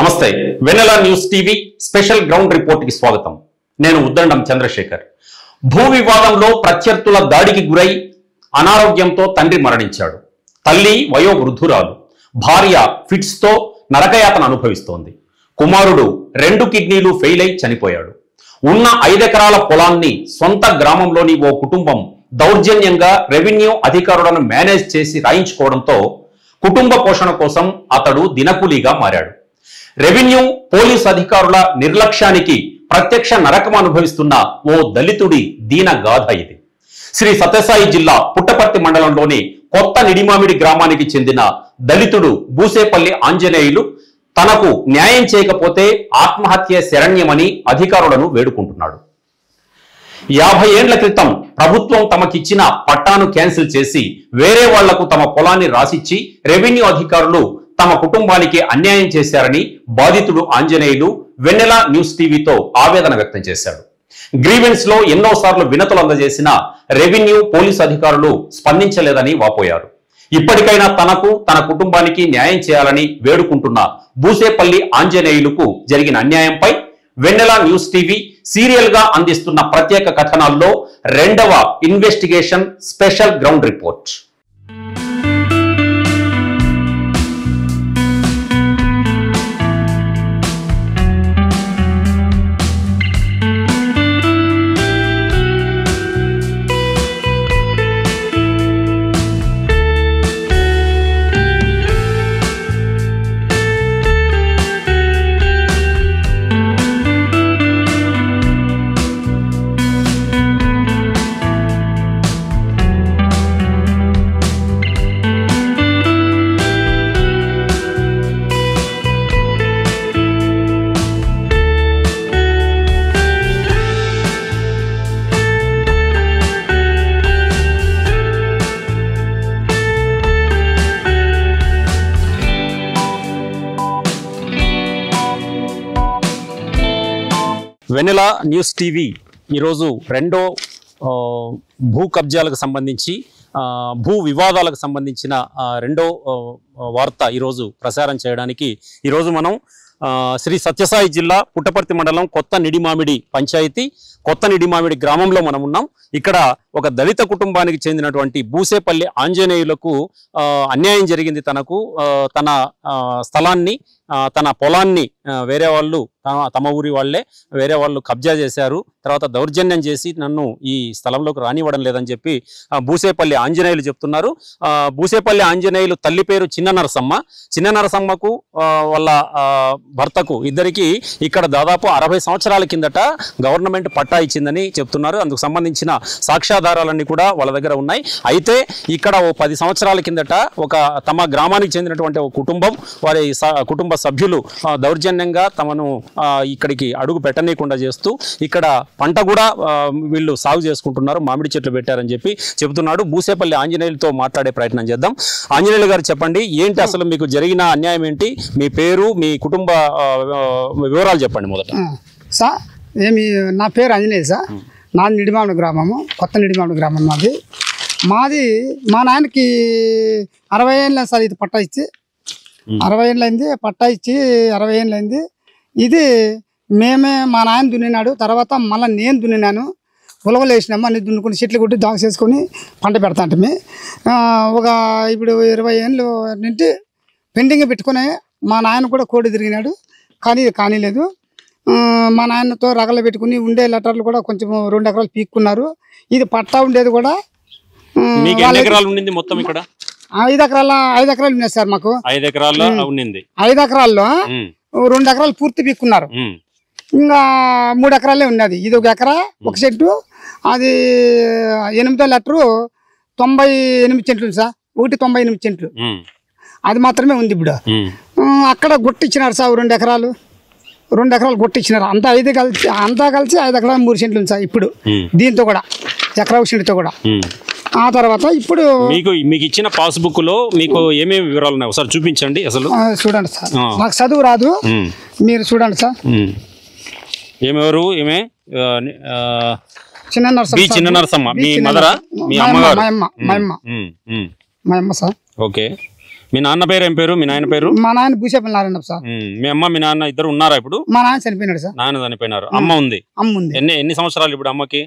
నమస్తే Vennela news TV special ground report కి స్వాగతం. నేను ఉద్దండం చంద్రశేఖర్. భూ వివాదంలో ప్రత్యర్థుల దాడికి గురై అనారోగ్యంతో తండ్రి మరణించాడు. తల్లి వయోవృద్ధురాలు, భార్య ఫిట్స్ తో నరకయాతన అనుభవిస్తోంది. కుమారుడు 2 కిడ్నీలు ఫెయిల్ అయి చనిపోయాడు. ఉన్న 5 ఎకరాల పొలాన్ని సొంత గ్రామంలోని ఓ కుటుంబం దౌర్జన్యంగా రెవెన్యూ అధికారులను మేనేజ్ చేసి రాయించుకోవడంతో కుటుంబ పోషణ కోసం అతడు దినకూలీగా మారాడు. రెవెన్యూ పోలీస్ అధికారుల నిర్లక్ష్యానికి ప్రత్యక్ష నరకం అనుభవిస్తున్న ఓ దళితుడి దీన గాథ ఇది. శ్రీ సత్యసాయి జిల్లా పుట్టపర్తి మండలంలోని కొత్త నిడిమామిడి గ్రామానికి చెందిన దళితుడు బూసేపల్లి ఆంజనేయులు తనకు న్యాయం చేయకపోతే ఆత్మహత్య శరణ్యమని అధికారులను వేడుకుంటున్నాడు. 50 ఏండ్ల క్రితం ప్రభుత్వం తమకిచ్చిన పట్టాను క్యాన్సిల్ చేసి వేరే వాళ్లకు తమ పొలాన్ని రాసిచ్చి రెవెన్యూ అధికారులు తమ కుటుంబానికి అన్యాయం చేశారని బాధితుడు ఆంజనేయులు వెన్నెల న్యూస్ టీవీతో ఆవేదన వ్యక్తం చేశాడు. గ్రీవెన్స్ లో ఎన్నోసార్లు వినతులు అందజేసిన రెవెన్యూ పోలీసు అధికారులు స్పందించలేదని వాపోయారు. ఇప్పటికైనా తనకు తన కుటుంబానికి న్యాయం చేయాలని వేడుకుంటున్న బూసేపల్లి ఆంజనేయులకు జరిగిన అన్యాయంపై వెన్నెల న్యూస్ టీవీ సీరియల్ గా అందిస్తున్న ప్రత్యేక కథనాల్లో 2వ ఇన్వెస్టిగేషన్ స్పెషల్ గ్రౌండ్ రిపోర్ట్. వెన్నెల న్యూస్ టీవీ ఈరోజు 2వ భూ కబ్జాలకు సంబంధించి భూ వివాదాలకు సంబంధించిన 2వ వార్త ఈరోజు ప్రసారం చేయడానికి ఈరోజు మనం శ్రీ సత్యసాయి జిల్లా పుట్టపర్తి మండలం కొత్త నిడిమామిడి పంచాయతీ కొత్త నిడిమామిడి గ్రామంలో మనం ఉన్నాం. ఇక్కడ ఒక దళిత కుటుంబానికి చెందినటువంటి బూసేపల్లి ఆంజనేయులకు అన్యాయం జరిగింది. తనకు తన స్థలాన్ని తన పొలాన్ని వేరే వాళ్ళు తమ ఊరి వాళ్ళే వేరే వాళ్ళు కబ్జా చేశారు. తర్వాత దౌర్జన్యం చేసి నన్ను ఈ స్థలంలోకి రానివ్వడం లేదని చెప్పి బూసేపల్లి ఆంజనేయులు చెప్తున్నారు. బూసేపల్లి ఆంజనేయులు తల్లి పేరు చిన్న నరసమ్మ. చిన్న నరసమ్మకు వాళ్ళ భర్తకు ఇద్దరికి ఇక్కడ దాదాపు 60 సంవత్సరాల కిందట గవర్నమెంట్ పట్టా ఇచ్చిందని చెప్తున్నారు. అందుకు సంబంధించిన సాక్ష్యాధారాలన్నీ కూడా వాళ్ళ దగ్గర ఉన్నాయి. అయితే ఇక్కడ ఓ 10 సంవత్సరాల కిందట ఒక తమ గ్రామానికి చెందినటువంటి ఒక కుటుంబం వారి కుటుంబ సభ్యులు దౌర్జన్యంగా తమను ఇక్కడికి అడుగు పెట్టనీయకుండా చేస్తూ ఇక్కడ పంట కూడా వీళ్ళు సాగు చేసుకుంటున్నారు, మామిడి చెట్లు పెట్టారని చెప్పి చెబుతున్నాడు. బూసేపల్లి ఆంజనేయులతో మాట్లాడే ప్రయత్నం చేద్దాం. ఆంజనేయులు గారు చెప్పండి, ఏంటి అసలు మీకు జరిగిన అన్యాయం ఏంటి? మీ పేరు, మీ కుటుంబ వివరాలు చెప్పండి మొదట. సార్ నా పేరు ఆంజనేయులు సార్. నాది నిడిమామిడి గ్రామము, కొత్త నిడిమామిడి గ్రామం మాది. మా నాయనకి 60 ఏళ్ళ సార్ ఇది పట్టా ఇచ్చి 60 ఏళ్ళు అయింది. పట్టా ఇచ్చి 60 ఏళ్ళు అయింది. ఇది మా నాయన దున్నినాడు. తర్వాత మళ్ళీ నేను దున్నినాను. ఉలవలు వేసినాము, అన్ని దున్నుకుని చెట్లు కొట్టి దాగు చేసుకొని పంట పెడతా అంటే ఒక ఇప్పుడు 20 ఏళ్ళు నుండి పెండింగ్ పెట్టుకుని మా నాయన కూడా కోడి తిరిగినాడు. కానీ ఇది కానీలేదు. మా నాయనతో రగలు పెట్టుకుని ఉండే లెటర్లు కూడా కొంచెం 2 ఎకరాలు పీక్కున్నారు. ఇది పట్టా ఉండేది కూడా 5 ఎకరాలు ఇక్కడ 5 ఎకరాలు ఉన్నాయి సార్. మాకు 5 ఎకరాల్లో 2 ఎకరాలు పూర్తి పీక్కున్నారు. ఇంకా 3 ఎకరాలే ఉన్నది. ఇది 1 ఎకరా 1 సెంటు. అది 8వ లెటరు 98 సెంట్లు సార్. 198 సెంట్లు అది మాత్రమే ఉంది. ఇప్పుడు అక్కడ గుట్టిచ్చినారు సార్ 2 ఎకరాలు గుట్టిచ్చినారు. అంతా 5 కలిసి 5 ఎకరాలు 3 సెంట్లు ఉంది సార్. ఇప్పుడు దీంతో కూడా ఎకరా సెంటుతో కూడా. ఆ తర్వాత ఇప్పుడు మీకు ఇచ్చిన పాస్బుక్ లో మీకు ఏమేమి వివరాలు ఉన్నాయి ఒకసారి చూపించండి. అసలు చూడండి సార్, నాకు చదువు రాదు, మీరు చూడండి సార్. ఏమెవరు ఏమే చిన్న నరసమ్మ మీ మదరా? మీ అమ్మగారు? మా అమ్మ సార్. ఓకే. మీ నాన్న పేరు ఏం పేరు? మీ నాయన పేరు? మా నాయన భూషేపల్లి నారాయణ సార్. మీ అమ్మ మీ నాన్న ఇద్దరు ఉన్నారా ఇప్పుడు? మా నాయన చనిపోయినాడు సార్. నాన్న చనిపోయినారు. అమ్మ ఉంది. అమ్మ ఉంది. ఎన్ని సంవత్సరాలు ఇప్పుడు అమ్మకి?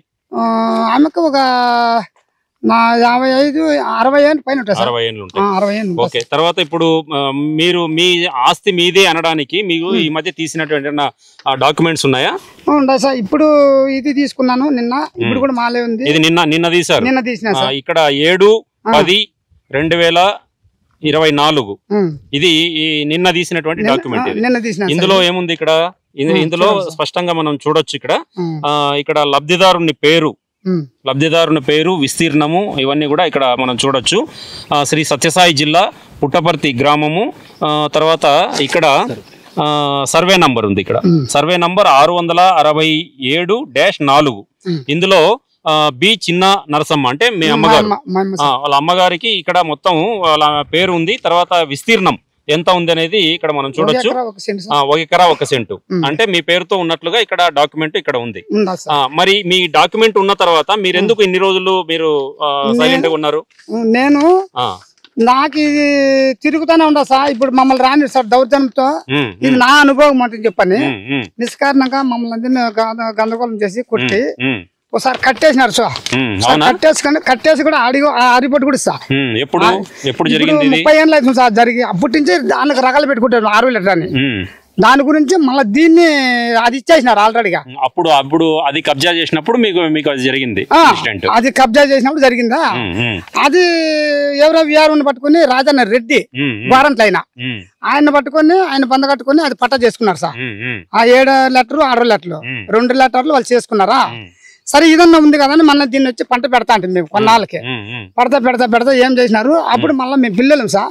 ఆమెకు ఒక 60 ఏళ్ళు పైన ఉంటాయి సార్. 60 ఏళ్ళు ఉంటాయి. 60 ఏళ్ళు. ఓకే. తర్వాత ఇప్పుడు మీరు మీ ఆస్తి మీదే అనడానికి మీకు ఈ మధ్య తీసినటువంటి డాక్యుమెంట్స్ ఉన్నాయా? ఉంటాయి సార్. ఇప్పుడు ఇది తీసుకున్నాను నిన్న. ఇప్పుడు కూడా మాలే ఉంది. ఇది నిన్న తీసారు? నిన్న తీసిన సార్. ఇక్కడ 7/10/2024 ఇది నిన్న తీసినటువంటి డాక్యుమెంట్. నిన్న తీసిన. ఇందులో ఏముంది? ఇందులో స్పష్టంగా మనం చూడొచ్చు. ఇక్కడ లబ్ధిదారుని పేరు, విస్తీర్ణము ఇవన్నీ కూడా ఇక్కడ మనం చూడొచ్చు. శ్రీ సత్యసాయి జిల్లా పుట్టపర్తి గ్రామము. తర్వాత ఇక్కడ సర్వే నంబర్ ఉంది. ఇక్కడ సర్వే నంబర్ 667-4. ఇందులో బి చిన్న నరసమ్మ అంటే మీ అమ్మగారు, వాళ్ళ అమ్మగారికి ఇక్కడ మొత్తం వాళ్ళ పేరు ఉంది. తర్వాత విస్తీర్ణం ఎంత ఉంది అనేది ఇక్కడ మనం చూడొచ్చు. 1 ఎకరా 1 సెంటు అంటే మీ పేరుతో ఉన్నట్లుగా ఇక్కడ డాక్యుమెంట్ ఇక్కడ ఉంది. మరి మీ డాక్యుమెంట్ ఉన్న తర్వాత మీరు ఎందుకు ఇన్ని రోజులు మీరు సైలెంట్ గా ఉన్నారు? నేను నాకు ఇది తిరుగుతానే ఉండా సార్. ఇప్పుడు మమ్మల్ని రాని సార్ దౌర్జన్యంతో. ఇది నా అనుభవం అంటే చెప్పని నిష్కారణంగా మమ్మల్ని అందరినీ గందరగోళం చేసి కొట్టి ఒకసారి కట్టేసినారు సార్. కట్టేసి కూడా ఆడిపోటు కూడా సార్. ఎప్పుడు 30 ఏళ్ళు అవుతుంది సార్ జరిగి. అప్పటి నుంచి దానికి రకాలు పెట్టుకుంటారు 6 లీటర్ అని. దాని గురించి మళ్ళీ దీన్ని అది ఇచ్చేసినారు ఆల్రెడీగా. అప్పుడు అది కబ్జా చేసినప్పుడు మీకు అది జరిగింది. అది కబ్జా చేసినప్పుడు జరిగిందా? అది ఎవరో విఆర్ఓని పట్టుకుని రాజన్న రెడ్డి వారంట్లు ఆయన పట్టుకొని ఆయన బంద కట్టుకుని అది పట్ట చేసుకున్నారు సార్. ఆ 7 లీటర్లు 6 లీటర్లు 2 లీటర్లు వాళ్ళు చేసుకున్నారా? సరే ఇదన్నా ఉంది కదా అని మళ్ళీ దీన్ని వచ్చి పంట పెడతా అంటే మేము కొన్నాళ్ళకి పెడతా ఏం చేసినారు? అప్పుడు మళ్ళీ మేము పిల్లలు సార్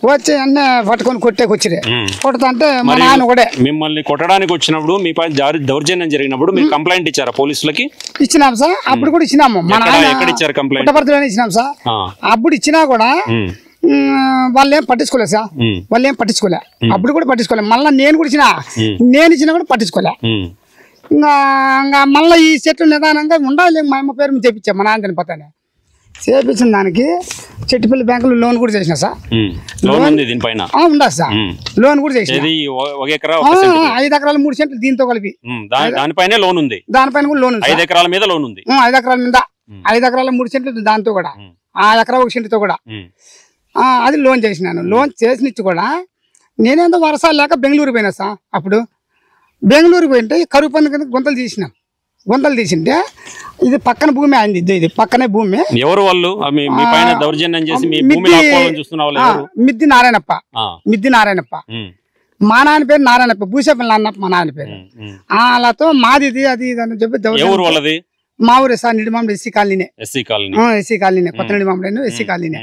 వచ్చి అన్నీ పట్టుకొని కొట్టేకొచ్చిరే. కొడతా అంటే మా నాన్న కూడా మిమ్మల్ని కొట్టడానికి వచ్చినప్పుడు మీ పైన దౌర్జన్యం జరిగినప్పుడు మీరు కంప్లైంట్ ఇచ్చారా పోలీసులకి? ఇచ్చినాం సార్. అప్పుడు కూడా ఇచ్చినాము. మా నాన్న పుట్టపర్తిలోనే ఇచ్చినాం సార్. అప్పుడు ఇచ్చినా కూడా వాళ్ళు ఏం పట్టించుకోలేదు సార్. అప్పుడు కూడా పట్టించుకోలేదు. మళ్ళీ నేను ఇచ్చినా కూడా పట్టించుకోలే. ఇంకా మళ్ళీ ఈ చెట్లు నిదానంగా ఉండాలి. మా అమ్మ పేరు చేపించా మా నాన్న చనిపోతానే. చేపించిన దానికి చెట్టుపల్లి బ్యాంకులో లోన్ కూడా చేసిన సార్. ఉండదు సార్. లోన్ కూడా చేసిన 5 ఎకరాలు 3 సెంట్లు దీంతో కలిపి దానిపైన లోన్ ఉంది. దానిపైన కూడా లోన్ 5 ఎకరాల మీద లోన్ ఉంది. 5 ఎకరాల మీద 5 ఎకరాల 3 సెంట్లు దాంతో కూడా ఆ ఎకరా 1 సెంటుతో కూడా అది లోన్ చేసినాను. లోన్ చేసినిచ్చి కూడా నేనేందో వర్షాలు లేక బెంగళూరు పోయినా సార్. అప్పుడు బెంగళూరు పోయింటే కరువు పంది కింద గుంతలు తీసింటే ఇది పక్కన భూమి అయింది. ఇది పక్కనే భూమి. ఎవరు వాళ్ళు? మిద్ది నారాయణప్ప. మా నాన్న పేరు నారాయణప్ప. భూషేపల్లి నాన్నప్ప మా నాన్న పేరు. వాళ్ళతో మాది ఇది అది ఇది అని చెప్పి మా ఊరే సార్. Nidimamidi SC colony. కొత్త నిడిమామిడి ఎస్సీ కాలనీ.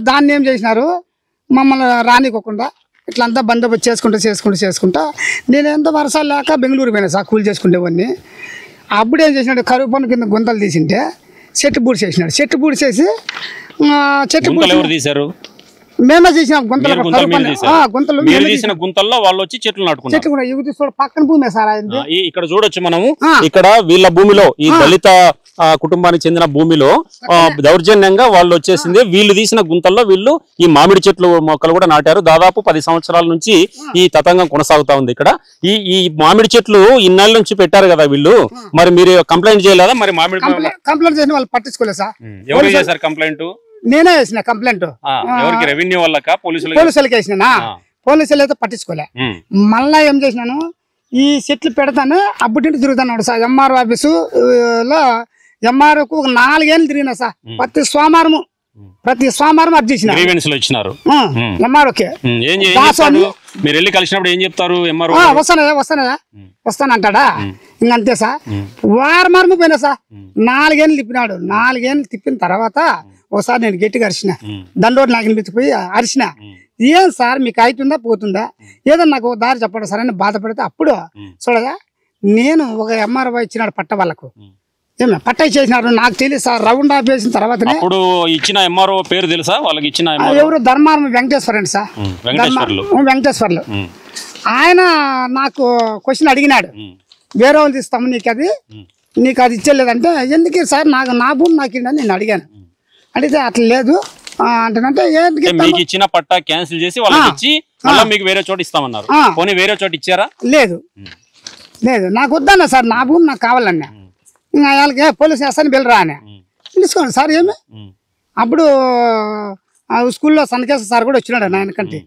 దాన్ని ఏం చేసినారు? మమ్మల్ని రానికోకుండా ఇట్లంతా బందోబస్తు చేసుకుంటా నేను ఎంత వర్షాలు లేక బెంగళూరు పోయినా సార్ కూలి చేసుకునేవాడిని. అప్పుడు ఏం చేసినాడు? కరువు పన్ను కింద గుంతలు తీసింటే చెట్టు పూడ్చేసినాడు. చెట్టు పూడ్చేసి మేమే చేసినాం. గుంతల్లో వాళ్ళు వచ్చి చెట్లు నాటుకున్నారు. పక్కన భూమి సార్. ఇక్కడ చూడొచ్చు మనము. ఇక్కడ వీళ్ళ భూమిలో ఈ దళిత కుటుంబానికి చెందిన భూమిలో దౌర్జన్యంగా వాళ్ళు వచ్చేసింది. వీళ్ళు తీసిన గుంతల్లో వీళ్ళు ఈ మామిడి చెట్లు మొక్కలు కూడా నాటారు. దాదాపు 10 సంవత్సరాల నుంచి ఈ తతంగం కొనసాగుతా ఉంది. ఇక్కడ ఈ మామిడి చెట్లు ఇన్నాళ్ళ నుంచి పెట్టారు కదా వీళ్ళు. మరి మీరు కంప్లైంట్ చేయలేదా? మరి మామిడి కంప్లైంట్ చేసిన వాళ్ళు పట్టించుకోలేదు సార్. ఎవరు చేశారు కంప్లైంట్? నేనే వేసిన కంప్లైంట్. రెవెన్యూ వాళ్ళకి పోలీసులకి వేసినా. పోలీసులు అయితే పట్టించుకోలే. మళ్ళా ఏం చేసినాను? ఈ చెట్లు పెడతాను అప్పటి నుంచి తిరుగుతున్నాడు సార్. ఎంఆర్ఓ ఆఫీసు లో ఎంఆర్ఓకు 4 ఏళ్ళు తిరిగినా సార్. ప్రతి సోమవారం అర్జీ ఇచ్చినారు. ఎంఆర్ఓకే మీరు వెళ్ళి కలిసినప్పుడు ఏం చెప్తారు? వస్తానంటాడా? ఇంకంతే సార్. వారమారము పోయినా సార్. 4 ఏళ్ళు తిప్పినాడు. 4 ఏళ్ళు తిప్పిన తర్వాత ఒకసారి నేను గట్టిగా అరిచిన. దండోటి నాకు వినిపించిపోయి అరిచిన. ఏం సార్ మీకు అయితుందా పోతుందా? ఏదో నాకు దారి చెప్పండి సార్ అని బాధపడితే అప్పుడు చూడగా నేను ఒక ఎంఆర్ఓ ఇచ్చినాడు పట్ట వాళ్ళకు. పట్ట చేసినారు నాకు తెలియదు సార్. రౌండ్ ఆఫ్ వేసిన తర్వాత ఇచ్చిన ఎంఆర్ఓ పేరు తెలుసా వాళ్ళకి? ఇచ్చిన ఎవరు? ధర్మారం వెంకటేశ్వర అండి సార్. వెంకటేశ్వర్లు. ఆయన నాకు క్వశ్చన్ అడిగినాడు. వేరే వాళ్ళు తీస్తాము నీకు అది ఇచ్చేలేదంటే ఎందుకు సార్? నా భూమి నాకు నేను అడిగాను. అడిగితే అట్లా లేదు అంటే మీకు ఇచ్చిన పట్టా క్యాన్సిల్ చేసి వాళ్ళకి ఇచ్చి మళ్ళీ మీకు వేరే చోట ఇస్తామన్నారు. పోనీ వేరే చోట ఇచ్చారా? లేదు లేదు, నాకు వద్దన్నా సార్, నా భూమి నాకు కావాలన్నా. ఇంకా వాళ్ళకి పోలీసు వేస్తాను వెళ్ళరా అని పిలుచుకోండి సార్. ఏమి అప్పుడు స్కూల్లో సన్నకేశ్వర సార్ కూడా వచ్చినాడు నాయనకంటే,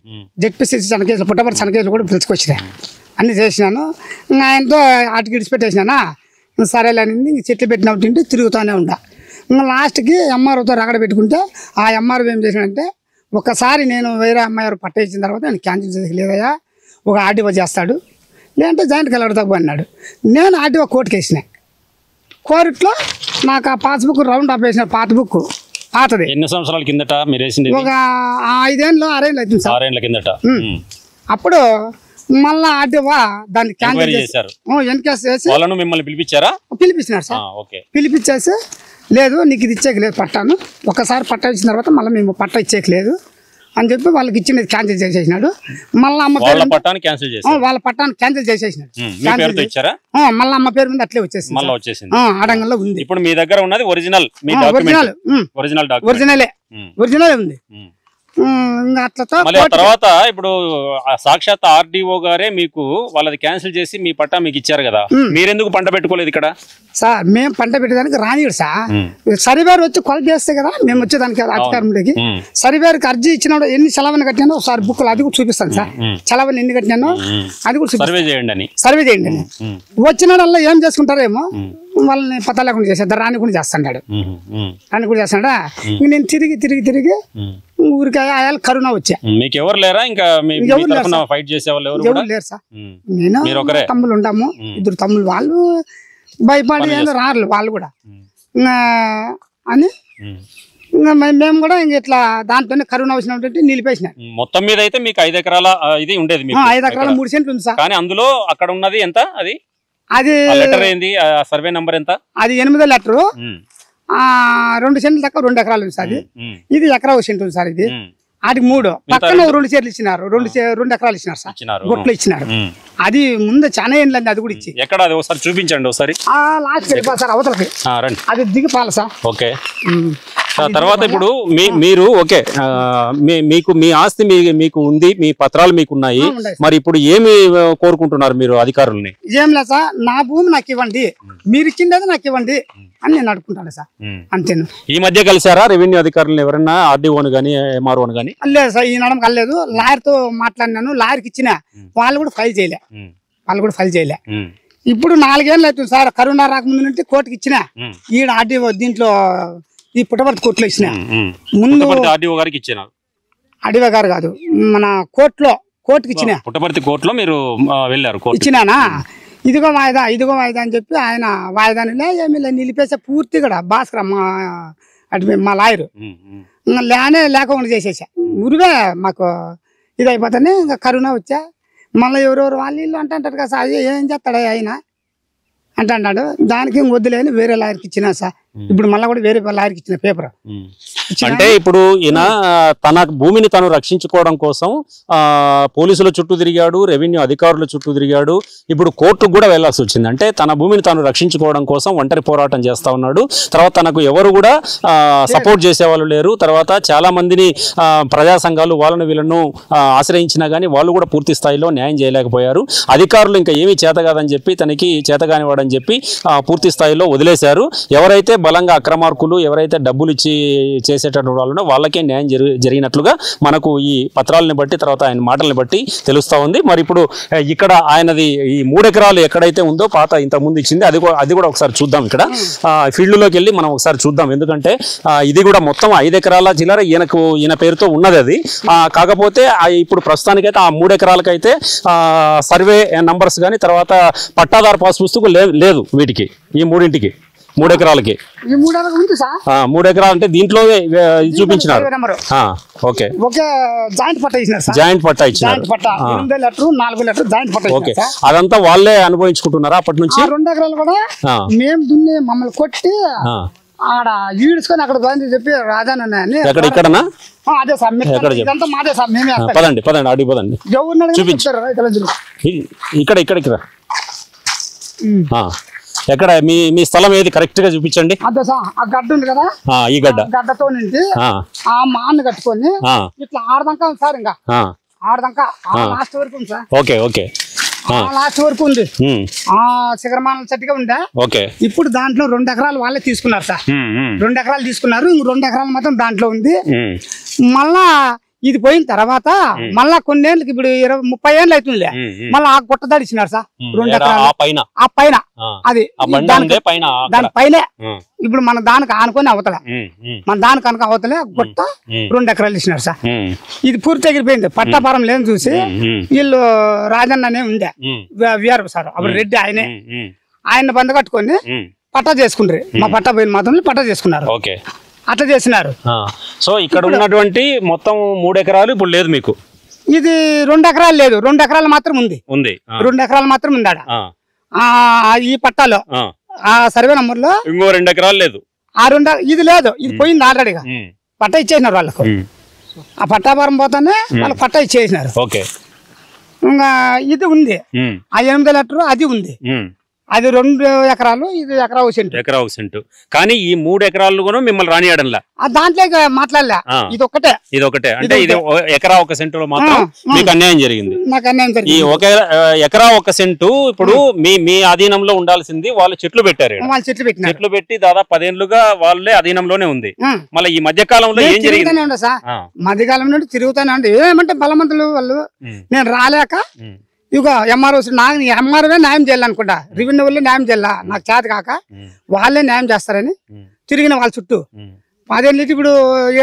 జెడ్పీసీసీ సన్నకేశ్వర పుట్టపర్తి సన్నకేశ్వర కూడా పిలుచుకొచ్చినా. అన్నీ చేసినాను. ఇంకా ఆయనతో ఆటికి ఇడిచిపెట్టేసినానా. సరేలే అని ఇంక చెట్లు పెట్టినప్పుడు తింటే తిరుగుతూనే ఉండా. ఇంకా లాస్ట్కి ఎంఆర్ఓతో రగడ పెట్టుకుంటే ఆ ఎంఆర్ఓ ఏం చేసినాడంటే, ఒకసారి నేను వేరే అమ్మాయి పట్ట ఇచ్చిన తర్వాత నేను క్యాన్సిల్ చేసి లేదయ్యా ఒక ఆర్డీఓ చేస్తాడు, లేదంటే జాయింట్ కలెక్టర్ తగ్గు అన్నాడు. నేను ఆర్డీఓ కోర్టుకి వేసిన. కోర్టులో నాకు ఆ పాస్బుక్ రౌండ్ అప్ వేసిన పాత బుక్ పాతది. ఎన్ని సంవత్సరాల కిందట మీరు వేసింది? ఒక 5 ఏళ్ళు 6 ఏళ్ళు అవుతుంది సార్. 6 ఏళ్ల కిందట. అప్పుడు మళ్ళా ఆర్డీఓ దాన్ని క్యాన్సిల్ చేశారు. ఎన్కేస్ చేసి వాళ్ళను మిమ్మల్ని పిలిపించారా? పిలిపించినారు సార్. పిలిపించేసి లేదు నీకు ఇది ఇచ్చేకి లేదు పట్టాను, ఒకసారి పట్టా ఇచ్చిన తర్వాత మళ్ళీ మేము పట్టా ఇచ్చేకి లేదు అని చెప్పి వాళ్ళకి ఇచ్చినది క్యాన్సిల్ చేసేసినాడు. మళ్ళీ అమ్మ పేరు వాళ్ళ పట్టాన్ని క్యాన్సిల్ చేసేసినాడు. మళ్ళీ అమ్మ పేరు మీద అట్లే వచ్చేసింది. ఆడంగంలో ఉంది. ఇప్పుడు మీ దగ్గర ఉన్నది ఒరిజినల్ ఒరిజినల్ ఉంది. అట్లతో తర్వాత ఇప్పుడు సాక్షాత్ ఆర్డీఓ గారే మీకు వాళ్ళది క్యాన్సిల్ చేసి మీ పట్టా మీకు ఇచ్చారు కదా, మీరెందుకు పంట పెట్టుకోలేదు ఇక్కడ? సార్ మేము పంట పెట్టేదానికి రానిడు సార్, సర్వేర్ వచ్చి కొలత చేస్తే కదా మేము వచ్చేదానికి అధికారంలోకి. సర్వేర్కి అర్జీ ఇచ్చినప్పుడు ఎన్ని సెలవుని కట్టినానో ఒకసారి బుక్లు అది కూడా చూపిస్తాను సార్. సెలవుని ఎన్ని కట్టినానో అది కూడా సర్వే చేయండి అని వచ్చినడల్లా ఏం చేసుకుంటారేమో వాళ్ళని పతా లేకుండా చేసేద్దాం, రాని కూడా చేస్తాడు. రాని కూడా చేస్తాడా. నేను తిరిగి ఊరికి ఆయాలి కరోనా వచ్చా. మీకు ఎవరు లేరా? ఇంకా ఫైట్ చేసే వాళ్ళు ఎవరు లేరు సార్. నేను తమ్ముళ్ళు ఉంటాము, 2 తమ్ముళ్ళు. వాళ్ళు భయపడి రారు వాళ్ళు కూడా అని. మేము కూడా ఇంక ఇట్లా దాంట్లోనే కరోనా వచ్చినటువంటి నిలిపేసిన. మొత్తం మీద అయితే మీకు 5 ఎకరాల ఇది ఉండేది. 5 ఎకరాల 3 సెంట్లు ఉంది సార్. కానీ అందులో అక్కడ ఉన్నది ఎంత? అది లెటర్ ఏంది? సర్వే నంబర్ ఎంత? అది 8వ లెటరు. 2 సెంట్లు తక్కువ 2 ఎకరాలు ఉంది సార్. ఇది ఎకరా 1 సెంట్ ఉంది సార్. ఇది వాటికి 3 పక్కన 2 సెంట్లు ఇచ్చినారు. 2 ఎకరాలు ఇచ్చినారు సార్, గొట్లు ఇచ్చినారు. అది ముందు చాలా ఏంటి అది కూడా ఇచ్చి. ఎక్కడ అది ఒకసారి చూపించండి. ఒకసారి లాస్ట్ సార్ అవతలకి అది దిగిపాలి సార్. ఓకే. తర్వాత ఇప్పుడు మీరు ఓకే మీకు మీ ఆస్తి మీకు ఉంది, మీ పత్రాలు మీకు ఉన్నాయి. మరి ఇప్పుడు ఏమి కోరుకుంటున్నారు మీరు అధికారుల్ని? ఏం లేదు సార్, నా భూమి నాకు ఇవ్వండి, మీరు ఇచ్చిండేది నాకు ఇవ్వండి అని నేను అడుగుకుంటాను సార్. అంతేను. ఈ మధ్య కలిసారా రెవెన్యూ అధికారులను ఎవరన్నా? ఆర్డీఓను కానీ ఎంఆర్ఓను కానీ? లేదు సార్, ఈ నడమ కలలేదు. లాయర్తో మాట్లాడినాను, లాయర్కి ఇచ్చిన వాళ్ళు కూడా ఫైల్ చేయలే. ఇప్పుడు 4 ఏళ్ళు అవుతుంది సార్. కరోనా రాకముందు నుంచి కోర్టుకి ఇచ్చిన. ఈడ ఆర్డీఓ దీంట్లో ఈ పుట్టపర్తి కోర్టులో ఇచ్చిన. ముందు ఆర్డీఓ గారికి ఇచ్చిన. ఆర్డీఓ గారు కాదు, మన కోర్టుకి ఇచ్చిన. పుట్టపర్తి కోర్టులో మీరు వెళ్ళారు? ఇచ్చినానా? ఇదిగో వాయిదా అని చెప్పి ఆయన వాయిదాని ఏమి నిలిపేసే పూర్తి కూడా భాస్కర్ మా లాయరు లేకుండా చేసేసా. ఉరివే మాకు ఇది అయిపోతానే. ఇంకా కరోనా వచ్చా. మళ్ళీ ఎవరెవరు వాళ్ళు ఇల్లు అంటారు కదా సార్, ఏం చేస్తాడు ఆయన అంటాడు. దానికి వద్దులేని వేరే లాయర్కి ఇచ్చినా సార్. ఇప్పుడు మళ్ళీ కూడా వేరే లాయర్కి ఇచ్చిన పేపర్. అంటే ఇప్పుడు ఈయన తన భూమిని తను రక్షించుకోవడం కోసం పోలీసుల చుట్టూ తిరిగాడు, రెవెన్యూ అధికారుల చుట్టూ తిరిగాడు, ఇప్పుడు కోర్టుకు కూడా వెళ్లాల్సి వచ్చింది. అంటే తన భూమిని తాను రక్షించుకోవడం కోసం ఒంటరి పోరాటం చేస్తా ఉన్నాడు. తర్వాత తనకు ఎవరు కూడా సపోర్ట్ చేసేవాళ్ళు లేరు. తర్వాత చాలా మందిని ప్రజా సంఘాలు వాళ్ళను వీళ్ళను ఆశ్రయించినా కానీ వాళ్ళు కూడా పూర్తి స్థాయిలో న్యాయం చేయలేకపోయారు. అధికారులు ఇంకా ఏమీ చేత కాదని చెప్పి, తనకి చేతగానివాడని చెప్పి పూర్తి స్థాయిలో వదిలేశారు. ఎవరైతే బలంగా అక్రమార్కులు, ఎవరైతే డబ్బులు ఇచ్చి చేసేటటువంటి వాళ్ళనో వాళ్ళకే న్యాయం జరిగినట్లుగా మనకు ఈ పత్రాలను బట్టి, తర్వాత ఆయన మాటలను బట్టి తెలుస్తా ఉంది. మరి ఇప్పుడు ఇక్కడ ఆయనది ఈ 3 ఎకరాలు ఎక్కడైతే ఉందో పాత ఇంతకుముందు ఇచ్చింది, అది కూడా ఒకసారి చూద్దాం. ఇక్కడ ఫీల్డ్లోకి వెళ్ళి మనం ఒకసారి చూద్దాం. ఎందుకంటే ఇది కూడా మొత్తం 5 ఎకరాల చిల్లర ఈయన పేరుతో ఉన్నది. అది కాకపోతే ఇప్పుడు ప్రస్తుతానికైతే ఆ 3 ఎకరాలకైతే సర్వే నంబర్స్ కానీ, తర్వాత పట్టాదారు పాస్ పుస్తకం లేదు వీటికి, ఈ 3 ఎకరాలకి. 3 ఎకరాలు అంటే దీంట్లో చూపించినారు. ఓకే, జాయింట్ పట్టా ఇచ్చినారు. ఓకే, అదంతా వాళ్ళే అనుభవించుకుంటున్నారా అప్పటి నుంచి? 2 ఎకరాలు కూడా మేము దున్ని మమ్మల్ని కొట్టి ఆడ ఈడ్చుకొని అక్కడ చెప్పి రాజానని. ఇక్కడనా? అదే సార్, మాదే సార్. మేమే. పదండి అడిగి పదండి, చూపించారు. ఇక్కడ ఎక్కడ మీ మీ స్థలం ఏది కరెక్ట్ గా చూపించండి. అదే సార్ ఆ గడ్డ ఉంది కదా, ఈ గడ్డ గడ్డతో నిండి ఆ మాన్ని కట్టుకొని ఇట్లా ఆడదాకా ఉంది సార్. ఇంకా ఆడదాకా లాస్ట్ వరకు ఉంది సార్. ఓకే ఓకే, లాస్ట్ వరకు ఉంది. ఆ శిఖరమానం చెట్టుగా ఉందా. ఇప్పుడు దాంట్లో 2 ఎకరాలు వాళ్ళే తీసుకున్నారు సార్. 2 ఎకరాలు తీసుకున్నారు. ఇంక 2 ఎకరాలు మాత్రం దాంట్లో ఉంది. మళ్ళా ఇది పోయిన తర్వాత మళ్ళా కొన్ని ఏళ్ళకి ఇప్పుడు 20-30 ఏళ్ళు అవుతుంది. మళ్ళీ ఆ గుట్ట దాడిచ్చినారు సార్ 2 ఎకరాలు ఆ పైన. అది దాని పైన ఇప్పుడు మన దానికి ఆనుకొని అవతల, మన దానికి కనుక అవతలే గుట్ట 2 ఎకరాలు ఇచ్చినారు సార్. ఇది పూర్తి ఎగిరిపోయింది. పట్టాపారం లేని చూసి వీళ్ళు రాజన్ననే ఉండే వీఆర్ సార్, అప్పుడు రెడ్డి ఆయన బంద కట్టుకొని పట్టా చేసుకుంటారు. మా పట్టా పోయిన మాత్రం పట్టా చేసుకున్నారు. అట్లా చేసినారు. సో ఇక్కడ ఉన్నటువంటి మొత్తం 3 ఎకరాలు ఇప్పుడు లేదు మీకు. ఇది 2 ఎకరాలు లేదు, 2 ఎకరాలు మాత్రం ఉంది. 2 ఎకరాలు మాత్రం ఉంది ఆడ ఈ పట్టాలో. ఆ సర్వే నంబర్ లో ఇంకో 2 ఎకరాలు లేదు. ఆ 2 ఇది లేదు, ఇది పోయింది ఆల్రెడీగా. పట్టా ఇచ్చేసినారు వాళ్ళకు. ఆ పట్టాపురం పోతానే వాళ్ళకి పట్టా ఇచ్చేసినారు. ఇంకా ఇది ఉంది, ఆ 8 లెటర్ అది ఉంది. అది 2 ఎకరాలు, ఇది ఎకరా ఒక సెంటు. కానీ ఈ 3 ఎకరాలు కూడా మిమ్మల్ని రానియడంలా. దాంట్లో మాట్లాడలే. ఇది ఒకటే అంటే ఇది ఎకరా 1 సెంటులో మాత్రం మీకు అన్యాయం జరిగింది. నాకు అన్యాయం జరిగింది. ఈ ఎకరా 1 సెంటు ఇప్పుడు మీ అధీనంలో ఉండాల్సింది. వాళ్ళు చెట్లు పెట్టారు. వాళ్ళు చెట్లు పెట్టి దాదాపు 10 ఏళ్లుగా వాళ్ళే అధీనంలోనే ఉంది. మళ్ళీ ఈ మధ్య కాలంలో ఏం జరిగింది? మధ్యకాలం నుండి తిరుగుతానే ఉండే. ఏమంటే బలమంతులు వాళ్ళు, నేను రాలేక ఇక ఎంఆర్ఓ నాకు ఎంఆర్ఓ న్యాయం చేయాలనుకుంటా, రెవెన్యూ వాళ్ళు న్యాయం చేయాల, నాకు చేత కాక వాళ్ళే న్యాయం చేస్తారని తిరిగిన వాళ్ళ చుట్టూ 10 ఏళ్ళు. ఇప్పుడు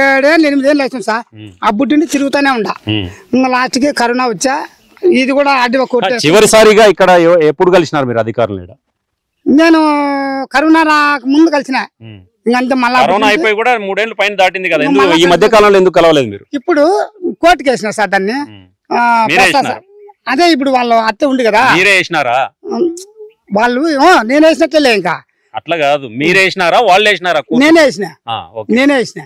7 ఏళ్ళు 8 ఏళ్ళు అవుతుంది సార్. అబ్బుడ్డి తిరుగుతూనే ఉండా. ఇంకా లాస్ట్ కి కరోనా వచ్చా. ఇది కూడా అడ్డు కోర్టు. చివరిసారిగా ఇక్కడ ఎప్పుడు కలిసినారు మీరు అధికారులు? నేను కరోనా రాక ముందు కలిసిన. ఇంకంతే. మళ్ళీ అయిపోయి కూడా 3 ఏళ్ళు పైన దాటింది కదా, ఈ మధ్య కాలంలో ఎందుకు కలవలేదు మీరు? ఇప్పుడు కోర్టుకి వేసిన సార్ దాన్ని. అదే ఇప్పుడు వాళ్ళు అత్తే ఉంది కదా. మీరే వేసినారా? వాళ్ళు నేను వేసినట్లే. ఇంకా అట్లా కాదు, మీరే వేసినారా వాళ్ళు వేసినారా? నేనే వేసిన.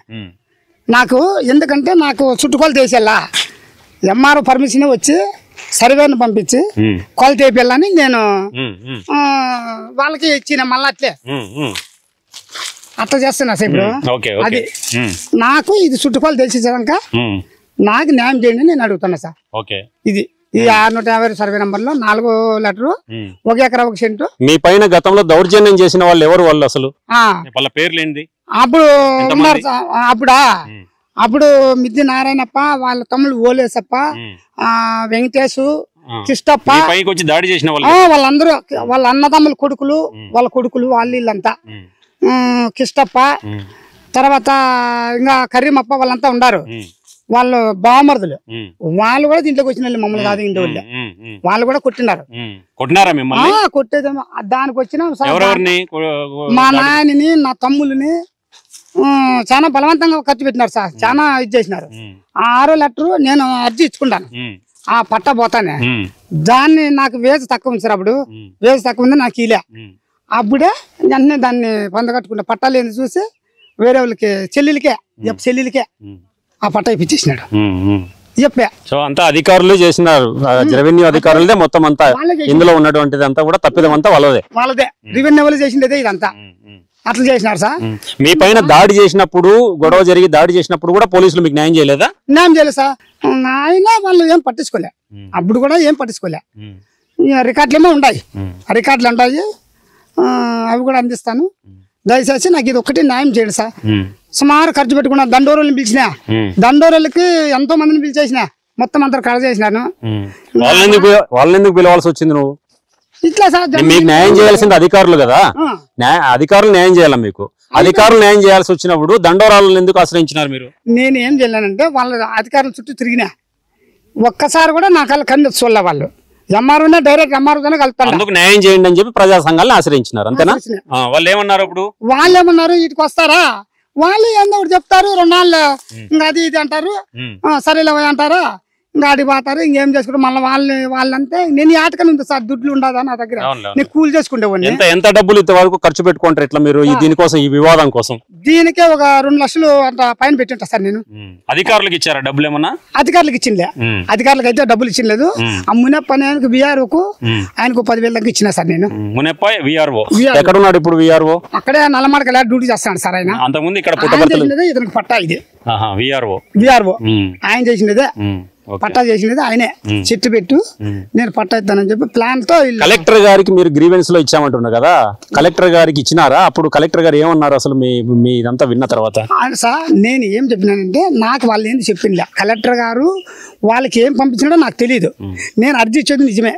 నాకు ఎందుకంటే నాకు చుట్టుకొలత వేసేలా ఎంఆర్ఓ పర్మిషన్ వచ్చి సర్వేను పంపించి కొలత వేయాలని నేను వాళ్ళకి ఇచ్చిన. మళ్ళీ అట్లా చేస్తున్నా సార్ ఇప్పుడు. అది నాకు ఇది చుట్టుకొలత తెలిసేసాక నాకు న్యాయం చేయండి నేను అడుగుతున్నా సార్. ఇది ఈ 650 సర్వే నంబర్ లో 4 లెటర్ 1 ఎకరా 1 సెంటు. మీ పైన గతంలో దౌర్జన్యం చేసిన వాళ్ళు ఎవరు? వాళ్ళు అసలు వాళ్ళ పేర్లు ఏంటి? అప్పుడు అప్పుడు మిద్ది నారాయణప్ప, వాళ్ళ తమ్ముడు ఓలేసప్ప, వెంకటేశు, కిష్టప్ప, దాడి చేసిన వాళ్ళందరూ వాళ్ళ అన్నదమ్ముల కొడుకులు, వాళ్ళ కొడుకులు వాళ్ళు వీళ్ళంతా. కిష్టప్ప తర్వాత ఇంకా కరీమప్ప వాళ్ళంతా ఉన్నారు. వాళ్ళు బామర్దులు. వాళ్ళు కూడా దీంట్లోకి వచ్చిన వాళ్ళు మమ్మల్ని కాదు, ఇంటి వాళ్ళు. వాళ్ళు కూడా కొట్టినారు. కొట్టేది దానికి వచ్చిన మా నాయనని నా తమ్ములని చాలా బలవంతంగా ఖర్చు పెట్టినారు సార్. చాలా ఇది చేసినారు. ఆ 6 లెటర్ నేను అర్జీ ఇచ్చుకుంటాను. ఆ పట్టా పోతానే దాన్ని నాకు వేసి తక్కువ ఉంది సార్. అప్పుడు వేసి తక్కువ ఉంది నాకు ఇలా. అప్పుడే వెంటనే దాన్ని పొందగట్టుకుంటా. పట్టాలు ఏంది చూసి వేరే వాళ్ళకి చెల్లెలికే ఆ పట్టా ఇప్పించేసినాడు. చెప్పా. సో అంతా అధికారులు చేసినారు, రెవెన్యూ అధికారులదే మొత్తం అంతా. ఇందులో ఉన్నటువంటిది అంతా కూడా తప్పిదం అంతా వాళ్ళదే. రెవెన్యూ వాళ్ళు చేసిందే ఇదంతా. అట్లా చేసినారు సార్. మీ పైన దాడి చేసినప్పుడు, గొడవ జరిగి దాడి చేసినప్పుడు కూడా పోలీసులు మీకు న్యాయం చేయలేదా? న్యాయం చేయలేదు సార్. ఆయన వాళ్ళు ఏం పట్టించుకోలే. అప్పుడు కూడా ఏం పట్టించుకోలే. రికార్డులు ఏమో ఉంటాయి, రికార్డులు ఉంటాయి, అవి కూడా అందిస్తాను. దయచేసి నాకు ఇది ఒక్కటి న్యాయం చేయండి సార్. సుమారు ఖర్చు పెట్టుకున్నా. దండోరులను పిలిచిన, దండోరులకి ఎంతో మందిని పిలిచేసిన, మొత్తం అంతా కడ చేసినాను. వాళ్ళని ఎందుకు పిలవాల్సి వచ్చింది నువ్వు? ఇట్లా సార్ మీకు న్యాయం చేయాల్సింది అధికారులు కదా. అధికారులు న్యాయం చేయాలి మీకు. అధికారులు న్యాయం చేయాల్సి వచ్చినప్పుడు దండోరాలను ఎందుకు ఆశ్రయించినారు మీరు? నేను ఏం చేయలేనంటే వాళ్ళ అధికారుల చుట్టూ తిరిగినా. ఒక్కసారి కూడా నా కళ్ళు కన్ను చూడలే. వాళ్ళు ఎంఆర్ఓనే డైరెక్ట్ ఎంఆర్ఓనే కలుపుతాను. అందుకు న్యాయం చేయండి అని చెప్పి ప్రజా సంఘాలను ఆశ్రయించినారు, అంతేనా? వాళ్ళు ఏమన్నారు అప్పుడు? వాళ్ళు ఏమన్నారు, ఇటుకు వస్తారా వాళ్ళు ఏందో ఒకటి చెప్తారు, 2 నాళ్ళు ఇంకా అది ఇది అంటారు, సరేలే అంటారా. ఇంకా ఆడికి పోతారు, ఇంకేం చేసుకుంటారు మళ్ళీ వాళ్ళంతే. నేను ఈ ఆటకని ఉంది సార్, దుడ్లు ఉండదా నా దగ్గర, నేను కూలి చేసుకుంటేవాడిని. ఎంత డబ్బులు ఇంతవరకు ఖర్చు పెట్టుకుంటారు ఇట్లా మీరు దీనికోసం, ఈ వివాదం కోసం? దీనికే ఒక 2 లక్షలు అంత పైన పెట్టింటా సార్ నేను. అధికారులకు ఇచ్చారా డబ్బులు ఏమన్నా? అధికారులకు ఇచ్చిండే, అధికారులకు అయితే డబ్బులు ఇచ్చిండలేదు. ఆ మునప్ప ఆయనకు విఆర్ఓకు ఆయనకు 10,000 దాకా ఇచ్చిన సార్ నేను. మునప్ప విఆర్ఓ ఎక్కడ ఉన్నాడు ఇప్పుడు? విఆర్ఓ అక్కడే నల్లమాడక డ్యూటీ చేస్తున్నాడు సార్ ఆయన. అంతకుముందు ఇక్కడ ఇతనికి పట్టా ఇది విఆర్ఓ ఆయన చేసినదే, పట్టా చేసినది ఆయనే. చెట్టు పెట్టు నేను పట్టా ఇస్తానని చెప్పి ప్లాన్ తో. కలెక్టర్ గారికి మీరు గ్రీవెన్స్ లో ఇచ్చామంటున్నారు కదా, కలెక్టర్ గారికి ఇచ్చినారా? అప్పుడు కలెక్టర్ గారు ఏమన్నారు అసలు మీ ఇదంతా విన్న తర్వాత? సార్ నేను ఏం చెప్పినానంటే, నాకు వాళ్ళు ఏంది చెప్పిందిలే, కలెక్టర్ గారు వాళ్ళకి ఏం పంపించినాడో నాకు తెలియదు. నేను అర్జీ ఇచ్చేది నిజమే,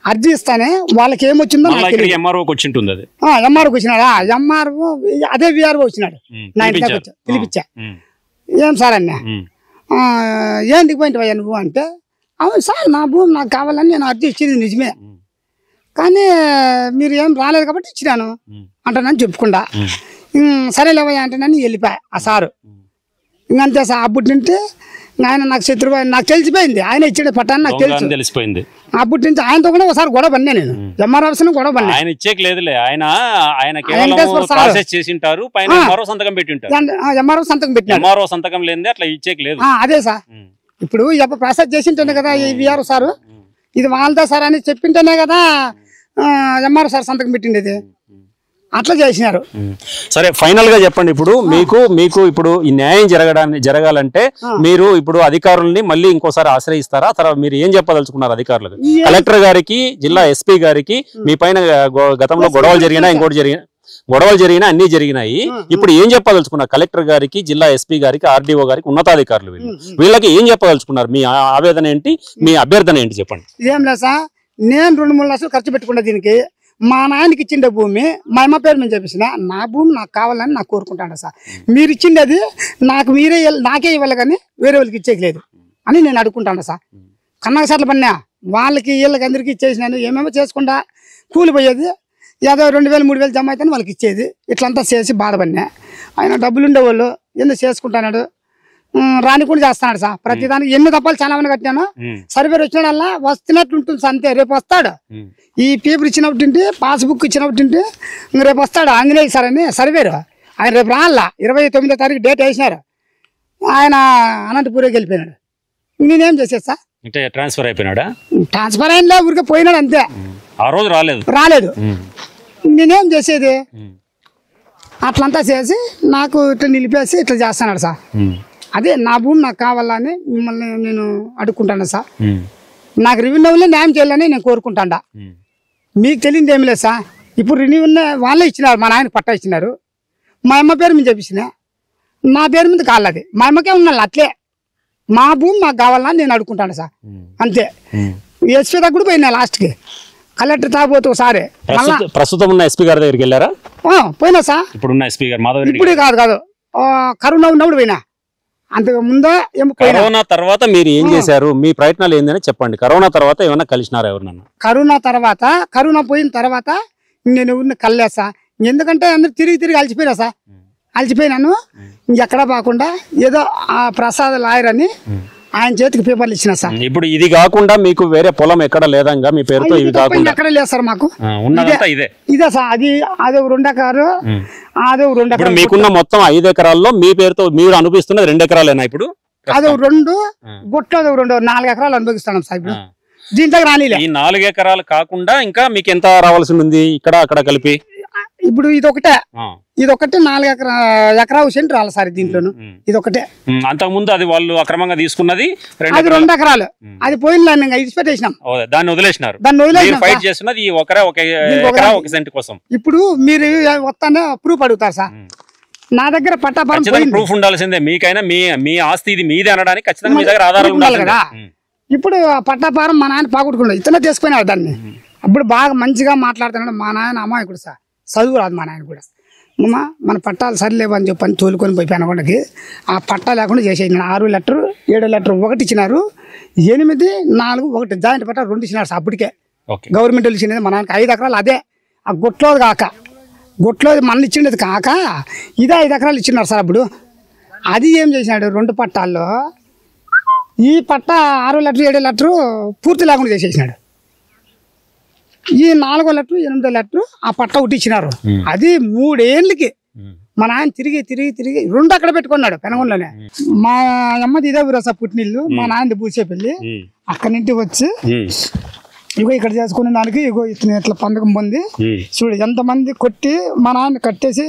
అర్జీ ఇస్తానే వాళ్ళకి ఏమొచ్చిందో ఎంఆర్ఓకి వచ్చింటుంది. అది ఎంఆర్ఓకి వచ్చినాడా? ఎంఆర్ఓ అదే విఆర్ఓ వచ్చినాడు, నా ఇంటికి వచ్చా, పిలిపించా. ఏం సార్ అన్నా, ఏంటికి పోయింటివయ్యా నువ్వు అంటే, అవును సార్ నా భూమి నాకు కావాలని నేను అర్జీ ఇచ్చింది నిజమే, కానీ మీరు ఏం రాలేదు కాబట్టి ఇచ్చినాను అంటానని చెప్పుకుండా. సరేలేవయ్యా అంటే నన్ను వెళ్ళిపోయా ఆ సారు. ఇంకంతే సార్, అప్పటి నుంచి ఆయన నాకు శత్రువు, నాకు తెలిసిపోయింది ఆయన ఇచ్చిన పట్టాన్ని నాకు తెలిసిపోయింది. అప్పటి నుంచి ఆయనతో కూడా ఒకసారి గొడవ పన్నా నేను, ఎంఆర్ఓ గొడవ పన్నా. ఆయన ఇచ్చేకి లేదులే, ఆయన చేసింటారు, సంతకం పెట్టింటారు, ఎంఆర్ఓ సంతకం పెట్టిన, ఎంఆర్ఓ సంతకం లేదే అట్లా ఇచ్చేకి లేదు. అదే సార్, ఇప్పుడు ఎప్పుడు ప్రాసెస్ చేసింటేనే కదా ఈ విఆర్ఓ సారు, ఇది వాళ్ళదా సార్ అని చెప్పింటేనే కదా ఎంఆర్ఓ సార్ సంతకం పెట్టిండేది. అట్లా చేసినారు. సరే, ఫైనల్ గా చెప్పండి, ఇప్పుడు మీకు ఇప్పుడు ఈ న్యాయం జరగాలంటే మీరు ఇప్పుడు అధికారుల్ని మళ్ళీ ఇంకోసారి ఆశ్రయిస్తారా? తర్వాత మీరు ఏం చెప్పదలుచుకున్నారు అధికారులకు? కలెక్టర్ గారికి, జిల్లా ఎస్పీ గారికి మీ పైన గతంలో గొడవలు జరిగినా అన్ని జరిగినాయి, ఇప్పుడు ఏం చెప్పదలుచుకున్నారు? కలెక్టర్ గారికి, జిల్లా ఎస్పీ గారికి, ఆర్డీఓ గారికి, ఉన్నతాధికారులు వీళ్ళకి ఏం చెప్పదలుచుకున్నారు? మీ ఆవేదన ఏంటి, మీ అభ్యర్థన ఏంటి చెప్పండి. ఏం లేదు సార్, నేను 2-3 లక్షలు ఖర్చు పెట్టుకున్నా దీనికి. మా నాయనకి ఇచ్చిండే భూమి మా అమ్మ పేరు మీద చెప్పేసిన, నా భూమి నాకు కావాలని నాకు కోరుకుంటాను సార్. మీరు ఇచ్చింది అది నాకే ఇవ్వాలి కానీ వేరే వాళ్ళకి ఇచ్చేయలేదు అని నేను అడుగుకుంటాను సార్. కన్నక సార్లు పన్నా వాళ్ళకి వీళ్ళకి అందరికీ ఇచ్చేసినాను, ఏమేమో చేసుకుంటా కూలిపోయేది, ఏదో 2,000-3,000 జమ అయితే వాళ్ళకి ఇచ్చేది. ఇట్లంతా చేసి బాధపడినా. ఆయన డబ్బులు ఉండేవాళ్ళు ఎందుకు చేసుకుంటున్నాడు, రానికుండా చేస్తున్నాడు సార్. ప్రతిదానికి ఎన్ని తప్పాలు చాలా మంది కట్టాను. సర్వేర్ వచ్చినాడల్లా వస్తున్నట్టు ఉంటుంది సార్, అంతే. రేపు వస్తాడు, ఈ పేపర్ ఇచ్చినట్టుంటే, పాస్బుక్ ఇచ్చినట్టుంటే రేపు వస్తాడు ఆంజనేయ సార్ అని సర్వేరు. ఆయన రేపు రాలా, 29వ తారీఖు డేట్ వేసినారు. ఆయన అనంతపూర్కి వెళ్ళిపోయినాడు. నేనేం చేసేది సార్? ట్రాన్స్ఫర్ అయిపోయినాడా? ట్రాన్స్ఫర్ అయినా ఊరికే పోయినాడు అంతే, ఆ రోజు రాలేదు. నేనేం చేసేది? అట్లంతా చేసి నాకు ఇట్లా నిలిపేసి ఇట్లా చేస్తున్నాడు సార్. అదే నా భూమి నాకు కావాలని మిమ్మల్ని నేను అడుక్కుంటాను సార్. నాకు రెవెన్యూలో న్యాయం చేయాలని నేను కోరుకుంటాడా. మీకు తెలియదు ఏమి లేదు సార్. ఇప్పుడు రెవెన్యూ వాళ్ళే ఇచ్చినారు, మా నాయనకి పట్టా ఇచ్చినారు. మా అమ్మ పేరు మీద చెప్పించిన, నా పేరు మీద కాలేదు. మా అమ్మకే ఉన్నాను అట్లే. మా భూమి మాకు కావాలని నేను అడుక్కుంటాను సార్, అంతే. ఎస్పీ దగ్గర పోయినా లాస్ట్కి, కలెక్టర్ తాగబోతు ఒకసారి. ప్రస్తుతం ఉన్న ఎస్పీ గారి దగ్గరికి వెళ్ళారా? పోయినా సార్. ఇప్పుడు కాదు, కరోనా ఉన్నప్పుడు పోయినా. అంతకు ముందే కరోనా తర్వాత మీరు ఏం చేశారు? మీ ప్రయత్నాలు ఏందని చెప్పండి. కరోనా తర్వాత ఏమైనా కలిసినారా ఎవరినన్నా? కరోనా పోయిన తర్వాత నేను ఎవరిని కల్లేసా, ఎందుకంటే అందరు తిరిగి అలసిపోయినా సార్. అలసిపోయినాను. ఎక్కడా పోకుండా ఏదో ఆ ప్రసాద్ లాయర్ అని ఆయన చేతికి పేపర్లు ఇచ్చిన సార్. ఇప్పుడు ఇది కాకుండా మీకు వేరే పొలం ఎక్కడ లేదంగా మీ పేరుతో? ఇవి కాకుండా ఎక్కడ లేదు సార్ మాకు, ఇదే సార్. అదే 2 ఎకరాలు, అదే 2 ఎకరాలు. మీకున్న మొత్తం 5 ఎకరాల్లో మీ పేరుతో మీరు అనుభవిస్తున్నది 2 ఎకరాలేనా ఇప్పుడు? అదే 2 గొట్లు, 4 ఎకరాలు అనుభవిస్తాను సార్. ఇప్పుడు దీంట్లో రానిలే. ఈ 4 ఎకరాలు కాకుండా ఇంకా మీకు ఎంత రావాల్సి ఉంది ఇక్కడ అక్కడ కలిపి? ఇప్పుడు ఇదొకటే 4 ఎకరా సెంట్ రాలి సార్ దీంట్లోను. ఇదొకటే. అంతకుముందు అది వాళ్ళు అక్రమంగా తీసుకున్నది, అది 2 ఎకరాలు. అది పోయిన ఇచ్చిపెట్టేసినాం, దాన్ని వదిలేసినారు. ఇప్పుడు మీరు వస్తానే ప్రూఫ్ అడుగుతారు సార్. నా దగ్గర పట్టాపారం ప్రూఫ్ ఉండాల్సిందే. మీకైనా మీ ఆస్తి ఇది మీదే అనడానికి ఖచ్చితంగా మీ దగ్గర ఆధారాలు ఉండాలి కదా. ఇప్పుడు పట్టాపారం మా నాయన పాకుడుకున్నాడు, ఇతనే తీసుకున్నాడు దాన్ని. అప్పుడు బాగా మంచిగా మాట్లాడుతున్నాడు. మా నాయన అమాయకుడు సార్, చదువు రాదు మా నాయన కూడా. మన పట్టాలు సరిలేవని చెప్పని తోలుకొని పోయి పెనగొండకి ఆ పట్టా లేకుండా చేసేది. 6 లెటర్ 7 లెటర్ 1 ఇచ్చినారు, 8, 4, 1 జాయింట్ పట్టా 2 ఇచ్చినారు సార్. అప్పటికే గవర్నమెంట్ ఇచ్చినది మా నాయనకి 5 ఎకరాలు. అదే ఆ గొట్లోది కాక, గొట్లోది మన ఇచ్చిండేది కాక ఇదే 5 ఎకరాలు ఇచ్చినారు సార్. అప్పుడు అది ఏం చేసినాడు, 2 పట్టాల్లో ఈ పట్ట 6 లెటర్ 7 లెటర్ పూర్తి లేకుండా చేసేసినాడు. ఈ 4వ లెటర్ 8వ లెటర్ ఆ పట్ట ఒకటి ఇచ్చినారు. అది 3 ఏళ్ళకి మా నాయన తిరిగి 2 అక్కడ పెట్టుకున్నాడు పెనగొండలోనే. మా అమ్మది ఇదే ఊరు సార్ పుట్టినిల్లు, మా నాయనది పూసేపల్లి. అక్కడి నుంచి వచ్చి ఇగో ఇక్కడ చేసుకునే దానికి ఇగో ఇట్లా పందకం పొంది చూడు ఎంతమంది కొట్టి మా నాన్న కట్టేసి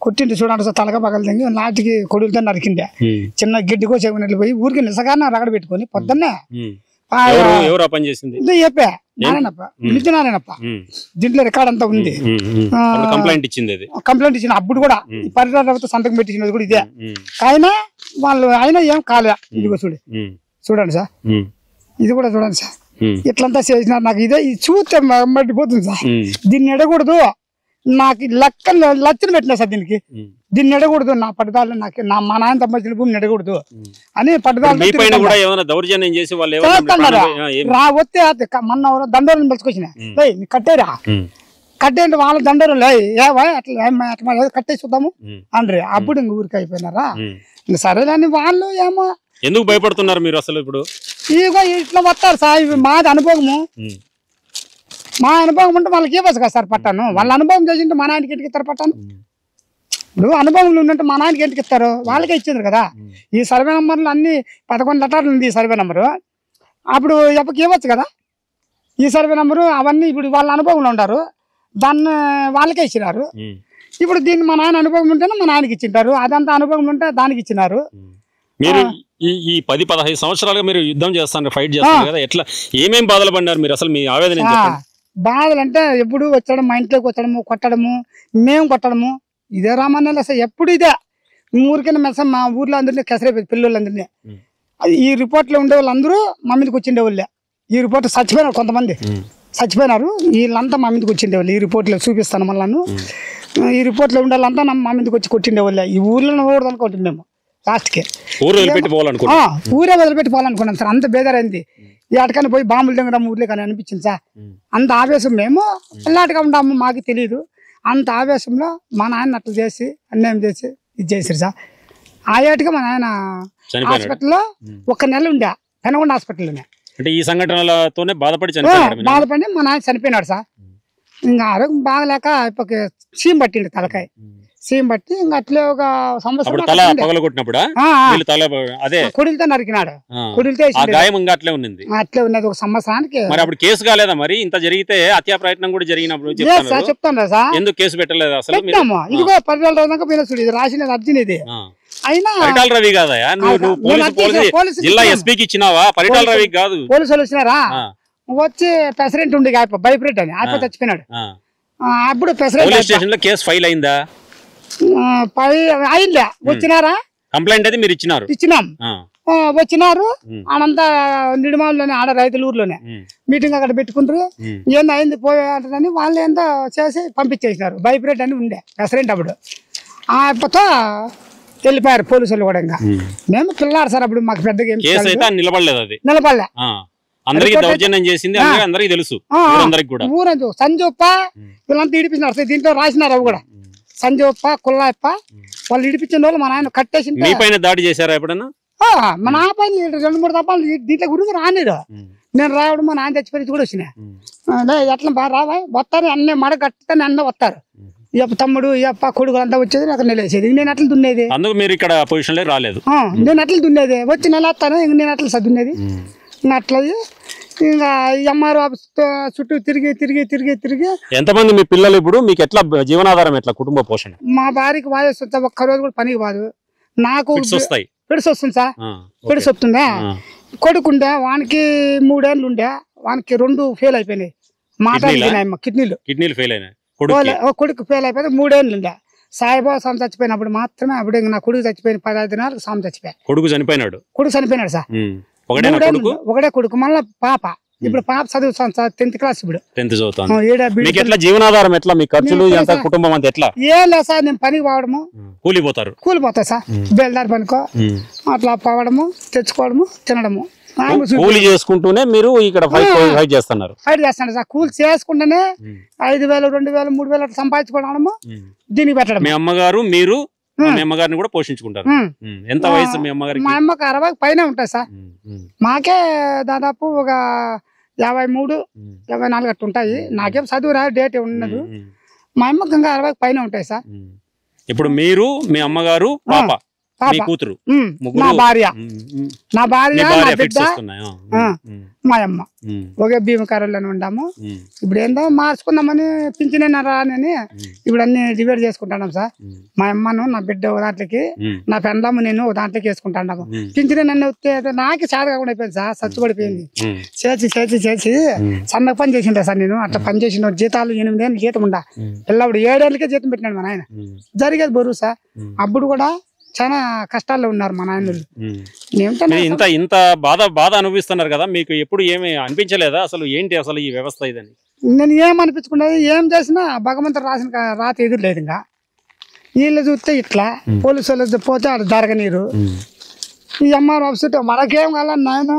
కొట్టింటి చూడండి సార్. తలగా పగల తంగి నాటికి కొడులతో నరికిండే. చిన్న గిడ్డికో చెవినట్లు పోయి ఊరికి నిజంగా రగడ పెట్టుకొని పొద్దున్నే చెప్పా నారాయణప్ప నిత్యనారాయణప్ప. దీంట్లో రికార్డ్ అంతా ఉంది. కంప్లైంట్ ఇచ్చిన అప్పుడు కూడా పరిరాలతో సంతకం పెట్టించినది కూడా ఇదే. అయినా ఏం కాలే. ఇదిగో చూడండి సార్, ఇది కూడా చూడండి సార్. ఇట్లంతా చేసినారు. నాకు ఇదే ఇది చూస్తే మట్టిపోతుంది సార్. దీన్ని ఎడకూడదు, నాకు లచ్చను పెట్టినా సార్. దీన్ని ఎడకూడదు, నా పట్టుదాలు నాకు మా నాయన సంబంధించిన భూమిని ఎడకూడదు అని పట్టుదాలు వస్తే మొన్న దండోరం పిలుచుకొచ్చిన కట్టేరా కట్టేంటి వాళ్ళ దండోరం లే అట్లా కట్టేసి చూద్దాము అండ్రి. అప్పుడు ఇంక ఊరికి అయిపోయినారా. ఇంక సరేలేని వాళ్ళు ఏమో ఎందుకు భయపడుతున్నారు మీరు అసలు? ఇప్పుడు ఇగో ఇట్లా వస్తారు సార్. ఇవి మాది అనుభవము. మా అనుభవం ఉంటే వాళ్ళకి ఇవ్వచ్చు కదా సార్ పట్టాను. వాళ్ళ అనుభవం చేసింటే మా నాయనకి ఇంటికి ఇస్తారు పట్టాను. ఇప్పుడు అనుభవంలో ఉందంటే మా నాయనకి ఇంటికి ఇస్తారు, వాళ్ళకే ఇచ్చిండ్రు కదా. ఈ సర్వే నెంబర్లు అన్ని 11 లెటర్లు ఉంది ఈ సర్వే నెంబరు. అప్పుడు ఎప్పటికి ఇవ్వచ్చు కదా ఈ సర్వే నెంబరు. అవన్నీ ఇప్పుడు వాళ్ళ అనుభవంలో ఉంటారు, దాన్ని వాళ్ళకే ఇచ్చినారు. ఇప్పుడు దీన్ని మా నాయన అనుభవం ఉంటేనే మా నాయనకి ఇచ్చింటారు. అదంతా అనుభవం ఉంటే దానికి ఇచ్చినారు. మీరు ఈ 10-15 సంవత్సరాలుగా మీరు యుద్ధం చేస్తారు, ఫైట్ చేస్తారు కదా, ఎట్లా ఏమేమి బాధలు పడినారు మీరు? అసలు మీ ఆవేదన బాధలు అంటే ఎప్పుడు వచ్చాడు మా ఇంట్లోకి వచ్చడము, కొట్టడము, మేము కొట్టడము, ఇదే రామాయణ అసలు ఎప్పుడు ఇదే. ఊరికైనా మెసం మా ఊర్లో అందరినీ కెసరైపోయింది పిల్లలందరినీ. ఈ రిపోర్ట్లో ఉండే వాళ్ళందరూ మా మీదకి వచ్చిండే వాళ్ళే. ఈ రిపోర్ట్ చచ్చిపోయినారు, కొంతమంది చచ్చిపోయినారు. వీళ్ళంతా మా మీదకి వచ్చిండే వాళ్ళు. ఈ రిపోర్ట్లో చూపిస్తాను మళ్ళీ. ఈ రిపోర్ట్లో ఉండే వాళ్ళంతా మా మీదకి వచ్చి కొట్టిండే వాళ్ళే. ఈ ఊర్లో ఓడదనుకుంటుంది మేము. లాస్ట్కి ఊరే వదిలిపెట్టిపోవాలనుకున్నాం సార్. అంత బేదారైంది. ఎక్కడికైనా పోయి బాంబులు దిగడం ఊర్లే కానీ అనిపించింది సార్. అంత ఆవేశం. మేము పిల్లాటిగా ఉన్నాము, మాకు తెలియదు. అంత ఆవేశంలో మా నాయన అట్లా చేసి అన్యాయం చేసి ఇది చేశారు సార్. ఆ ఏటిగా మా నాయన హాస్పిటల్లో 1 నెల ఉండే పెనగొండ హాస్పిటల్లోనే. అంటే ఈ సంఘటనలతోనే బాధపడి మా నాయన చనిపోయినాడు సార్. ఇంకా ఆరోగ్యం బాగలేక ఇప్పుడు సీమ్ పట్టిండు తలకాయ. సీమ్ బట్టి ఇంకా అట్లే ఒక సంవత్సరం కొడిలతో నరికినాడు. కొడిలతో అట్లే ఉన్నది ఒక సంవత్సరానికి. కేసు కాలేదా మరి? ఇంత జరిగితే హత్యా ప్రయత్నం కూడా జరిగినప్పుడు చెప్తాను సార్. ఎందుకు కేసు పెట్టలేదు అసలు? ఇదిగో 10 రోజుల దాకా పోయిన చూడు, ఇది రాసిన అర్జున్ ఇది. అయినా పరిటాల రవి కాదా? జిల్లా ఎస్పీకి ఇచ్చినావా? పరిటాల రవి కాదు. పోలీసులు వచ్చినారా? వచ్చి ప్రెసిడెంట్ ఉండి భయపరెడ్డి అని ఆయన చచ్చిపోయినాడు. అప్పుడు పోలీస్ స్టేషన్ లో కేసు ఫైల్ అయిందా? అయిందా? వచ్చినారా? కంప్లైంట్ అయితే మీరు ఇచ్చినారు? ఇచ్చినాం. వచ్చినారు. ఆడంతా నిడిమాలలోనే ఆడ రైతుల ఊర్లోనే మీటింగ్ అక్కడ పెట్టుకుంటారు. ఏంది అయింది పోయాడని వాళ్ళు ఏందో చేసి పంపించేసినారు. భయపరెడ్డి అని ఉండే ప్రెసిడెంట్ అప్పుడు. అప్పతో వెళ్ళిపోయారు పోలీసులు కూడా. ఇంకా మేము పిల్లాడు సార్ అప్పుడు, మాకు పెద్దగా నిలబడలే. అందరికి దౌర్జన్యం చేసింది అందరికి తెలుసు. ఊరంతా సంజోప్ప వీళ్ళంతా ఇడిపించినారు. దీంట్లో రాసినారు అవి కూడా. సంజోప్ప కుల్లాయప్ప వాళ్ళు ఇడిపించిన వాళ్ళు మా నాయన కట్టేసి. మీ పైన దాడి చేశారా ఎప్పుడన్నా? మా నా పైన 2-3 దప్పాలు దీంట్లో గురించి రానిరు. నేను రావడం మా నాయన చచ్చిపోయి కూడా వచ్చినా. ఎట్లా బాగా రావా వస్తారు అన్నీ మడ కట్టుతాను అన్నీ వస్తారు. ఇప్ప తమ్ముడు ఇప్ప కొడుకు అంతా వచ్చేది నాకు నెలేసేది. నేను అట్లా దున్నేది. అందుకు మీరు ఇక్కడ పొజిషన్ లో రాలేదు. నేను అట్లా దున్నేది. వచ్చి నెలేస్తాను ఇంక నేను అట్లా సర్దున్నేది. అట్లా ఇంకా ఎంఆర్ ఆఫీస్ చుట్టూ తిరిగి. ఎంతమంది మీ పిల్లలు ఇప్పుడు? మీకు ఎట్లా జీవనాధారం, ఎట్లా కుటుంబ పోషణ? మా భార్యకి వాయసు వస్తే ఒక్కరోజు కూడా పనికి కాదు. నాకు పెడిసి వస్తుంది సార్. పెడిసి వస్తుందా? కొడుకుండే వానికి 3 ఏళ్ళు ఉండే, వానికి 2 ఫెయిల్ అయిపోయినాయి. మాట్లాడుతున్నాయమ్మ కిడ్నీలు ఫెయిల్ అయినాయి. కొడుకు ఫెయిల్ అయిపోయి 3 ఏళ్ళు ఉండే. సాయిబాబా స్వామి చచ్చిపోయినప్పుడు మాత్రమే అప్పుడు నా కొడుకు చచ్చిపోయిన 15 దినాలకు స్వామి చచ్చిపోయాడు. కొడుకు చనిపోయినాడు సార్. ఒకటే కొడుకు. మళ్ళీ పాప. ఇప్పుడు పాప చదువుతాను సార్, 10th క్లాస్. ఇప్పుడు 10th చదువుతాను. జీవనాధారం ఎట్లా? మీ ఖర్చులు కుటుంబం అంతా ఎట్లా? ఏం లేదు సార్, నేను పనికి పోవడము, కూలిపోతా సార్. బేల్దారి పనికో అట్లా పోవడము, తెచ్చుకోవడము, తినడము, కూలి చేసుకుంటూనే మీరు ఇక్కడ ఫైట్ చేస్తున్నారు సార్. కూలి చేసుకుంటేనే 5,000, 2,000, 3,000 సంపాదించుకోవడము, దీనికి పెట్టడం. మీ అమ్మగారు మీరు మీ అమ్మగారిని కూడా పోషించుకుంటారు. ఎంత వయసు మీ అమ్మగారికి? మా అమ్మకి 60 పైన ఉంటాయి సార్. మాకే దాదాపు ఒక 53, 54 అట్లా ఉంటాయి. నాకేం చదువు రా డేట్ ఉండదు. మా అమ్మకి ఇంకా 60 పైన ఉంటాయి సార్. ఇప్పుడు మీరు, మీ అమ్మగారు, పాప, మీ కూతురు, నా భార్య, నా బిడ్డ, మా అమ్మ ఒకే భీమకారులను ఉండాము. ఇప్పుడు ఏందో మార్చుకుందామని పింఛన్ రానని ఇప్పుడు అన్ని డివైడ్ చేసుకుంటున్నాం సార్. మా అమ్మను, నా బిడ్డ ఒక దాంట్లోకి, నా పెండ్లమ్మ నేను ఒక దాంట్లోకి వేసుకుంటున్నాము. పింఛన్ అన్ని నాకే చాద కాకుండా అయిపోయింది సార్. చచ్చిపడిపోయింది. చేసి సన్నగా పని చేసిండే సార్. నేను అట్లా పని చేసిన జీతాలు 8 ఏళ్ళు జీతం ఉండా. పిల్లప్పుడు 7 ఏళ్ళకే జీతం పెట్టినాడు మా నాయన. జరిగేది బరువు సార్. అప్పుడు కూడా చాలా కష్టాల్లో ఉన్నారు మా నాయనలు. ఇంత బాధ అనుభవిస్తున్నారు కదా, మీకు ఎప్పుడు ఏమి అనిపించలేదా అసలు ఏంటి అసలు ఈ వ్యవస్థ ఇదని? నేను ఏమనిపించుకున్నది, ఏం చేసినా భగవంతుడు రాసిన రాత ఎదురు లేదు. ఇంకా వీళ్ళు చూస్తే ఇట్లా పోలీసు వాళ్ళు పోతే ఆడ జరగనీరు. ఈ ఎంఆర్ ఆఫీస్ మనకేం కావాలని నాయన,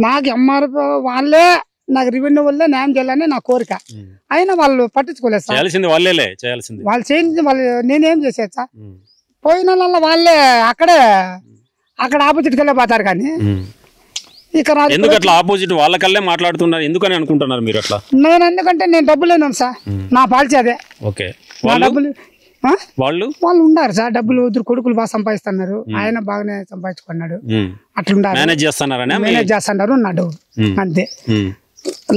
నాకు ఎంఆర్ వాళ్ళే, నాకు రెవెన్యూ వల్లే న్యాయం చేయాలని నా కోరిక. అయినా వాళ్ళు పట్టించుకోలేదు సార్. వాళ్ళు చేయించి వాళ్ళు నేనేం చేసేది సార్. పోయిన వాళ్ళే అక్కడ ఆపోజిట్కి వెళ్ళే పోతారు. కానీ ఇక్కడ ఆపోజిట్ వాళ్ళకల్లే మాట్లాడుతున్నారు ఎందుకని అనుకుంటున్నారు మీరు అట్లా? నేను ఎందుకంటే నేను డబ్బులు లేను సార్. నా పాలసీ అదే. డబ్బులు వాళ్ళు ఉన్నారు సార్. డబ్బులు ఇద్దరు కొడుకులు బాగా సంపాదిస్తున్నారు. ఆయన బాగానే సంపాదించుకున్నాడు. అట్లుండారు, మేనేజ్ చేస్తున్నారు. ఉన్నాడు అంతే.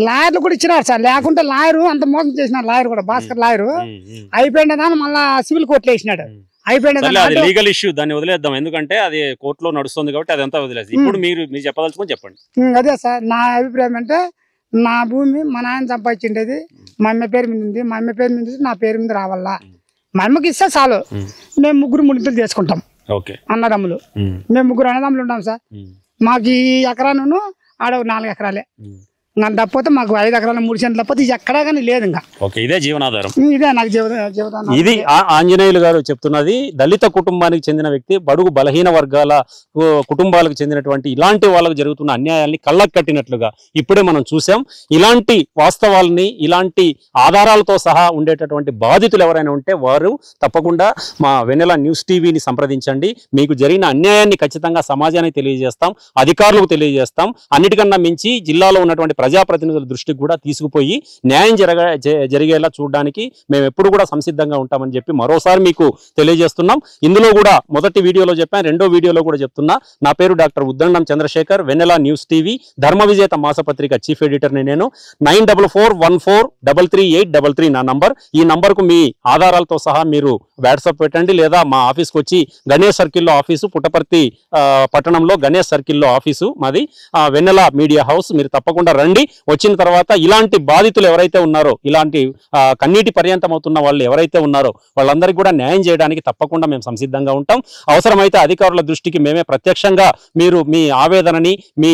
లాయర్లు కూడా ఇచ్చినారు సార్. లేకుంటే లాయరు అంత మోసం చేసినారు. లాయర్ కూడా భాస్కర్ లాయరు అయిపోయిన దాన్ని మళ్ళా సివిల్ కోర్టులో వేసినాడు. లీగల్ ఇష్యూ, దాన్ని వదిలేద్దాం. ఎందుకంటే అది కోర్టులో నడుస్తుంది కాబట్టి అదంతా వదిలేసి ఇప్పుడు మీరు చెప్పదలుచుకొని చెప్పండి. అదే సార్ నా అభిప్రాయం. అంటే నా భూమి మా నాయన సంపాదించిండేది మా అమ్మ పేరు మీద ఉంది. మా అమ్మ పేరు మీద నా పేరు మీద రావాలా. మా అమ్మకి ఇస్తే చాలు. మేము 3 ముడితలు చేసుకుంటాం అన్నదమ్ములు. మేము 3 అన్నదమ్ములు ఉంటాం సార్. మాకు ఈ ఎకరాను ఆడ 4 ఎకరాలే. తప్పితే మాకు 5 ఎకరాలు 3 సెంట్లు తప్పితే ఇది ఎక్కడా కానీ లేదు. ఇంకా ఇదే జీవనాధారం. ఇదే నాకు జీవనాధారం. ఇది ఆంజనేయులు గారు చెప్తున్నది. దళిత కుటుంబానికి చెందిన వ్యక్తి, బడుగు బలహీన వర్గాల కుటుంబాలకు చెందినటువంటి ఇలాంటి వాళ్ళకు జరుగుతున్న అన్యాయాల్ని కళ్ళకు కట్టినట్లుగా ఇప్పుడే మనం చూసాం. ఇలాంటి వాస్తవాలని, ఇలాంటి ఆధారాలతో సహా ఉండేటటువంటి బాధితులు ఎవరైనా ఉంటే వారు తప్పకుండా మా వెన్నెల న్యూస్ టీవీని సంప్రదించండి. మీకు జరిగిన అన్యాయాన్ని ఖచ్చితంగా సమాజానికి తెలియజేస్తాం, అధికారులకు తెలియజేస్తాం. అన్నిటికన్నా మించి జిల్లాలో ఉన్నటువంటి ప్రజాప్రతినిధుల దృష్టికి కూడా తీసుకుపోయి న్యాయం జరిగేలా చూడడానికి మేము ఎప్పుడు కూడా సంసిద్ధంగా ఉంటామని చెప్పి మరోసారి మీకు తెలియజేస్తున్నాం. ఇందులో కూడా మొదటి వీడియోలో చెప్పాను, రెండో వీడియోలో కూడా చెప్తున్నా. నా పేరు డాక్టర్ ఉద్దండం చంద్రశేఖర్, వెన్నెల న్యూస్ టీవీ ధర్మ విజేత మాసపత్రిక చీఫ్ ఎడిటర్ని నేను. 9441433833 నా నంబర్. ఈ నంబర్కు మీ ఆధారాలతో సహా మీరు వాట్సాప్ పెట్టండి, లేదా మా ఆఫీస్కి వచ్చి గణేష్ సర్కిల్లో ఆఫీసు, పుట్టపర్తి పట్టణంలో గణేష్ సర్కిల్లో ఆఫీసు మాది, వెన్నెల మీడియా హౌస్. మీరు తప్పకుండా రండి. వచ్చిన తర్వాత ఇలాంటి బాధితులు ఎవరైతే ఉన్నారో, ఇలాంటి కన్నీటి పర్యంతం అవుతున్న వాళ్ళు ఎవరైతే ఉన్నారో వాళ్ళందరికీ కూడా న్యాయం చేయడానికి తప్పకుండా మేము సంసిద్ధంగా ఉంటాం. అవసరమైతే అధికారుల దృష్టికి మేమే ప్రత్యక్షంగా మీరు మీ ఆవేదనని, మీ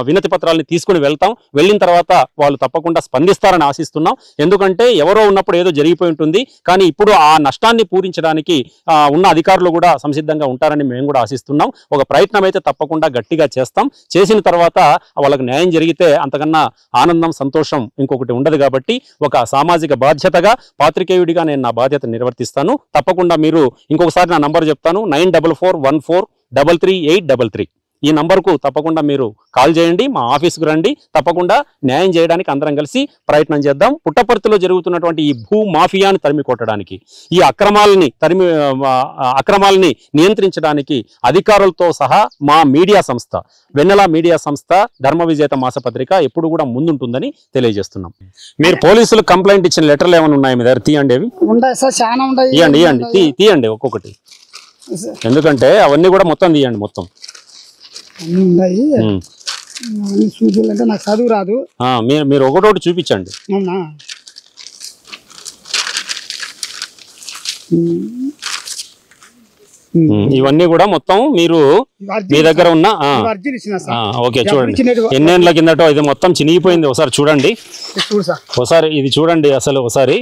వినతి పత్రాలని తీసుకుని వెళ్తాం. వెళ్ళిన తర్వాత వాళ్ళు తప్పకుండా స్పందిస్తారని ఆశిస్తున్నాం. ఎందుకంటే ఎవరో ఉన్నప్పుడు ఏదో జరిగిపోయి ఉంటుంది, కానీ ఇప్పుడు ఆ నష్టాన్ని పూరించడానికి ఉన్న అధికారులు కూడా సంసిద్ధంగా ఉంటారని మేము కూడా ఆశిస్తున్నాం. ఒక ప్రయత్నం అయితే తప్పకుండా గట్టిగా చేస్తాం. చేసిన తర్వాత వాళ్ళకి న్యాయం జరిగితే అంతకన్నా ఆనందం, సంతోషం ఇంకొకటి ఉండదు. కాబట్టి ఒక సామాజిక బాధ్యతగా, పాత్రికేయుడిగా నేను నా బాధ్యత నిర్వర్తిస్తాను. తప్పకుండా మీరు ఇంకొకసారి నా నంబర్ చెప్తాను, 9441433833. ఈ నంబర్కు తప్పకుండా మీరు కాల్ చేయండి, మా ఆఫీస్కు రండి. తప్పకుండా న్యాయం చేయడానికి అందరం కలిసి ప్రయత్నం చేద్దాం. పుట్టపర్తిలో జరుగుతున్నటువంటి ఈ భూ మాఫియాని తరిమి కొట్టడానికి, ఈ అక్రమాలని నియంత్రించడానికి అధికారులతో సహా మా మీడియా సంస్థ, వెన్నెల మీడియా సంస్థ, ధర్మ విజేత మాసపత్రిక ఎప్పుడు కూడా ముందుంటుందని తెలియజేస్తున్నాం. మీరు పోలీసులు కంప్లైంట్ ఇచ్చిన లెటర్లు ఏమైనా ఉన్నాయి మీ దగ్గర? తీయండి, అవి ఇవ్వండి, తీయండి ఒక్కొక్కటి. ఎందుకంటే అవన్నీ కూడా మొత్తం తీయండి, మొత్తం ఉన్నాయి. చూపించాలంటే నాకు చదువు రాదు. మీరు ఒకటోటి చూపించండి. ఇవన్నీ కూడా మొత్తం మీరు మీ దగ్గర ఉన్న ఓకే చూడండి. ఎన్నేళ్ల కిందటో ఇది మొత్తం చినిగిపోయింది. ఒకసారి చూడండి, ఒకసారి ఇది చూడండి. అసలు ఒకసారి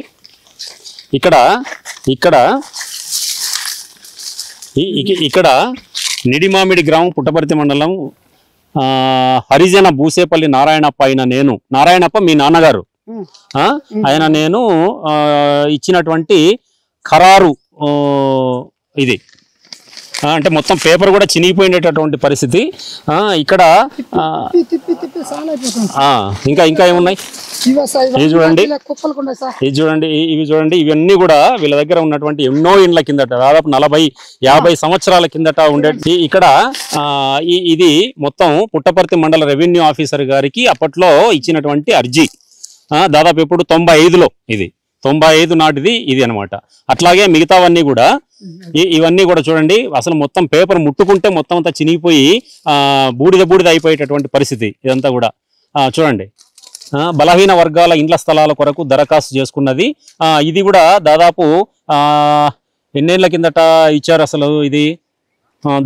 ఇక్కడ నిడిమామిడి గ్రామం, పుట్టపర్తి మండలం, హరిజన భూసేపల్లి నారాయణప్ప అయిన నేను, నారాయణప్ప మీ నాన్నగారు, ఆయన నేను ఇచ్చినటువంటి ఖరారు ఇది అంటే మొత్తం పేపర్ కూడా చినిగిపోయినటువంటి పరిస్థితి. ఇక్కడ ఇంకా ఇంకా ఏమున్నాయి ఇవి చూడండి, ఇది చూడండి, ఇవి చూడండి. ఇవన్నీ కూడా వీళ్ళ దగ్గర ఉన్నటువంటి ఎన్నో ఇండ్ల కిందట, దాదాపు 40-50 సంవత్సరాల కిందట ఉండేది. ఇక్కడ ఇది మొత్తం పుట్టపర్తి మండల రెవెన్యూ ఆఫీసర్ గారికి అప్పట్లో ఇచ్చినటువంటి అర్జీ. దాదాపు ఎప్పుడు 95లో, ఇది 95 నాటిది ఇది అనమాట. అట్లాగే మిగతావన్నీ కూడా ఇవన్నీ కూడా చూడండి, అసలు మొత్తం పేపర్ ముట్టుకుంటే మొత్తం అంతా చినిగిపోయి బూడిద అయిపోయేటటువంటి పరిస్థితి ఇదంతా కూడా. చూడండి, బలహీన వర్గాల ఇండ్ల స్థలాల కొరకు దరఖాస్తు చేసుకున్నది. ఇది కూడా దాదాపు ఎన్నేళ్ల కిందట ఇచ్చారు అసలు? ఇది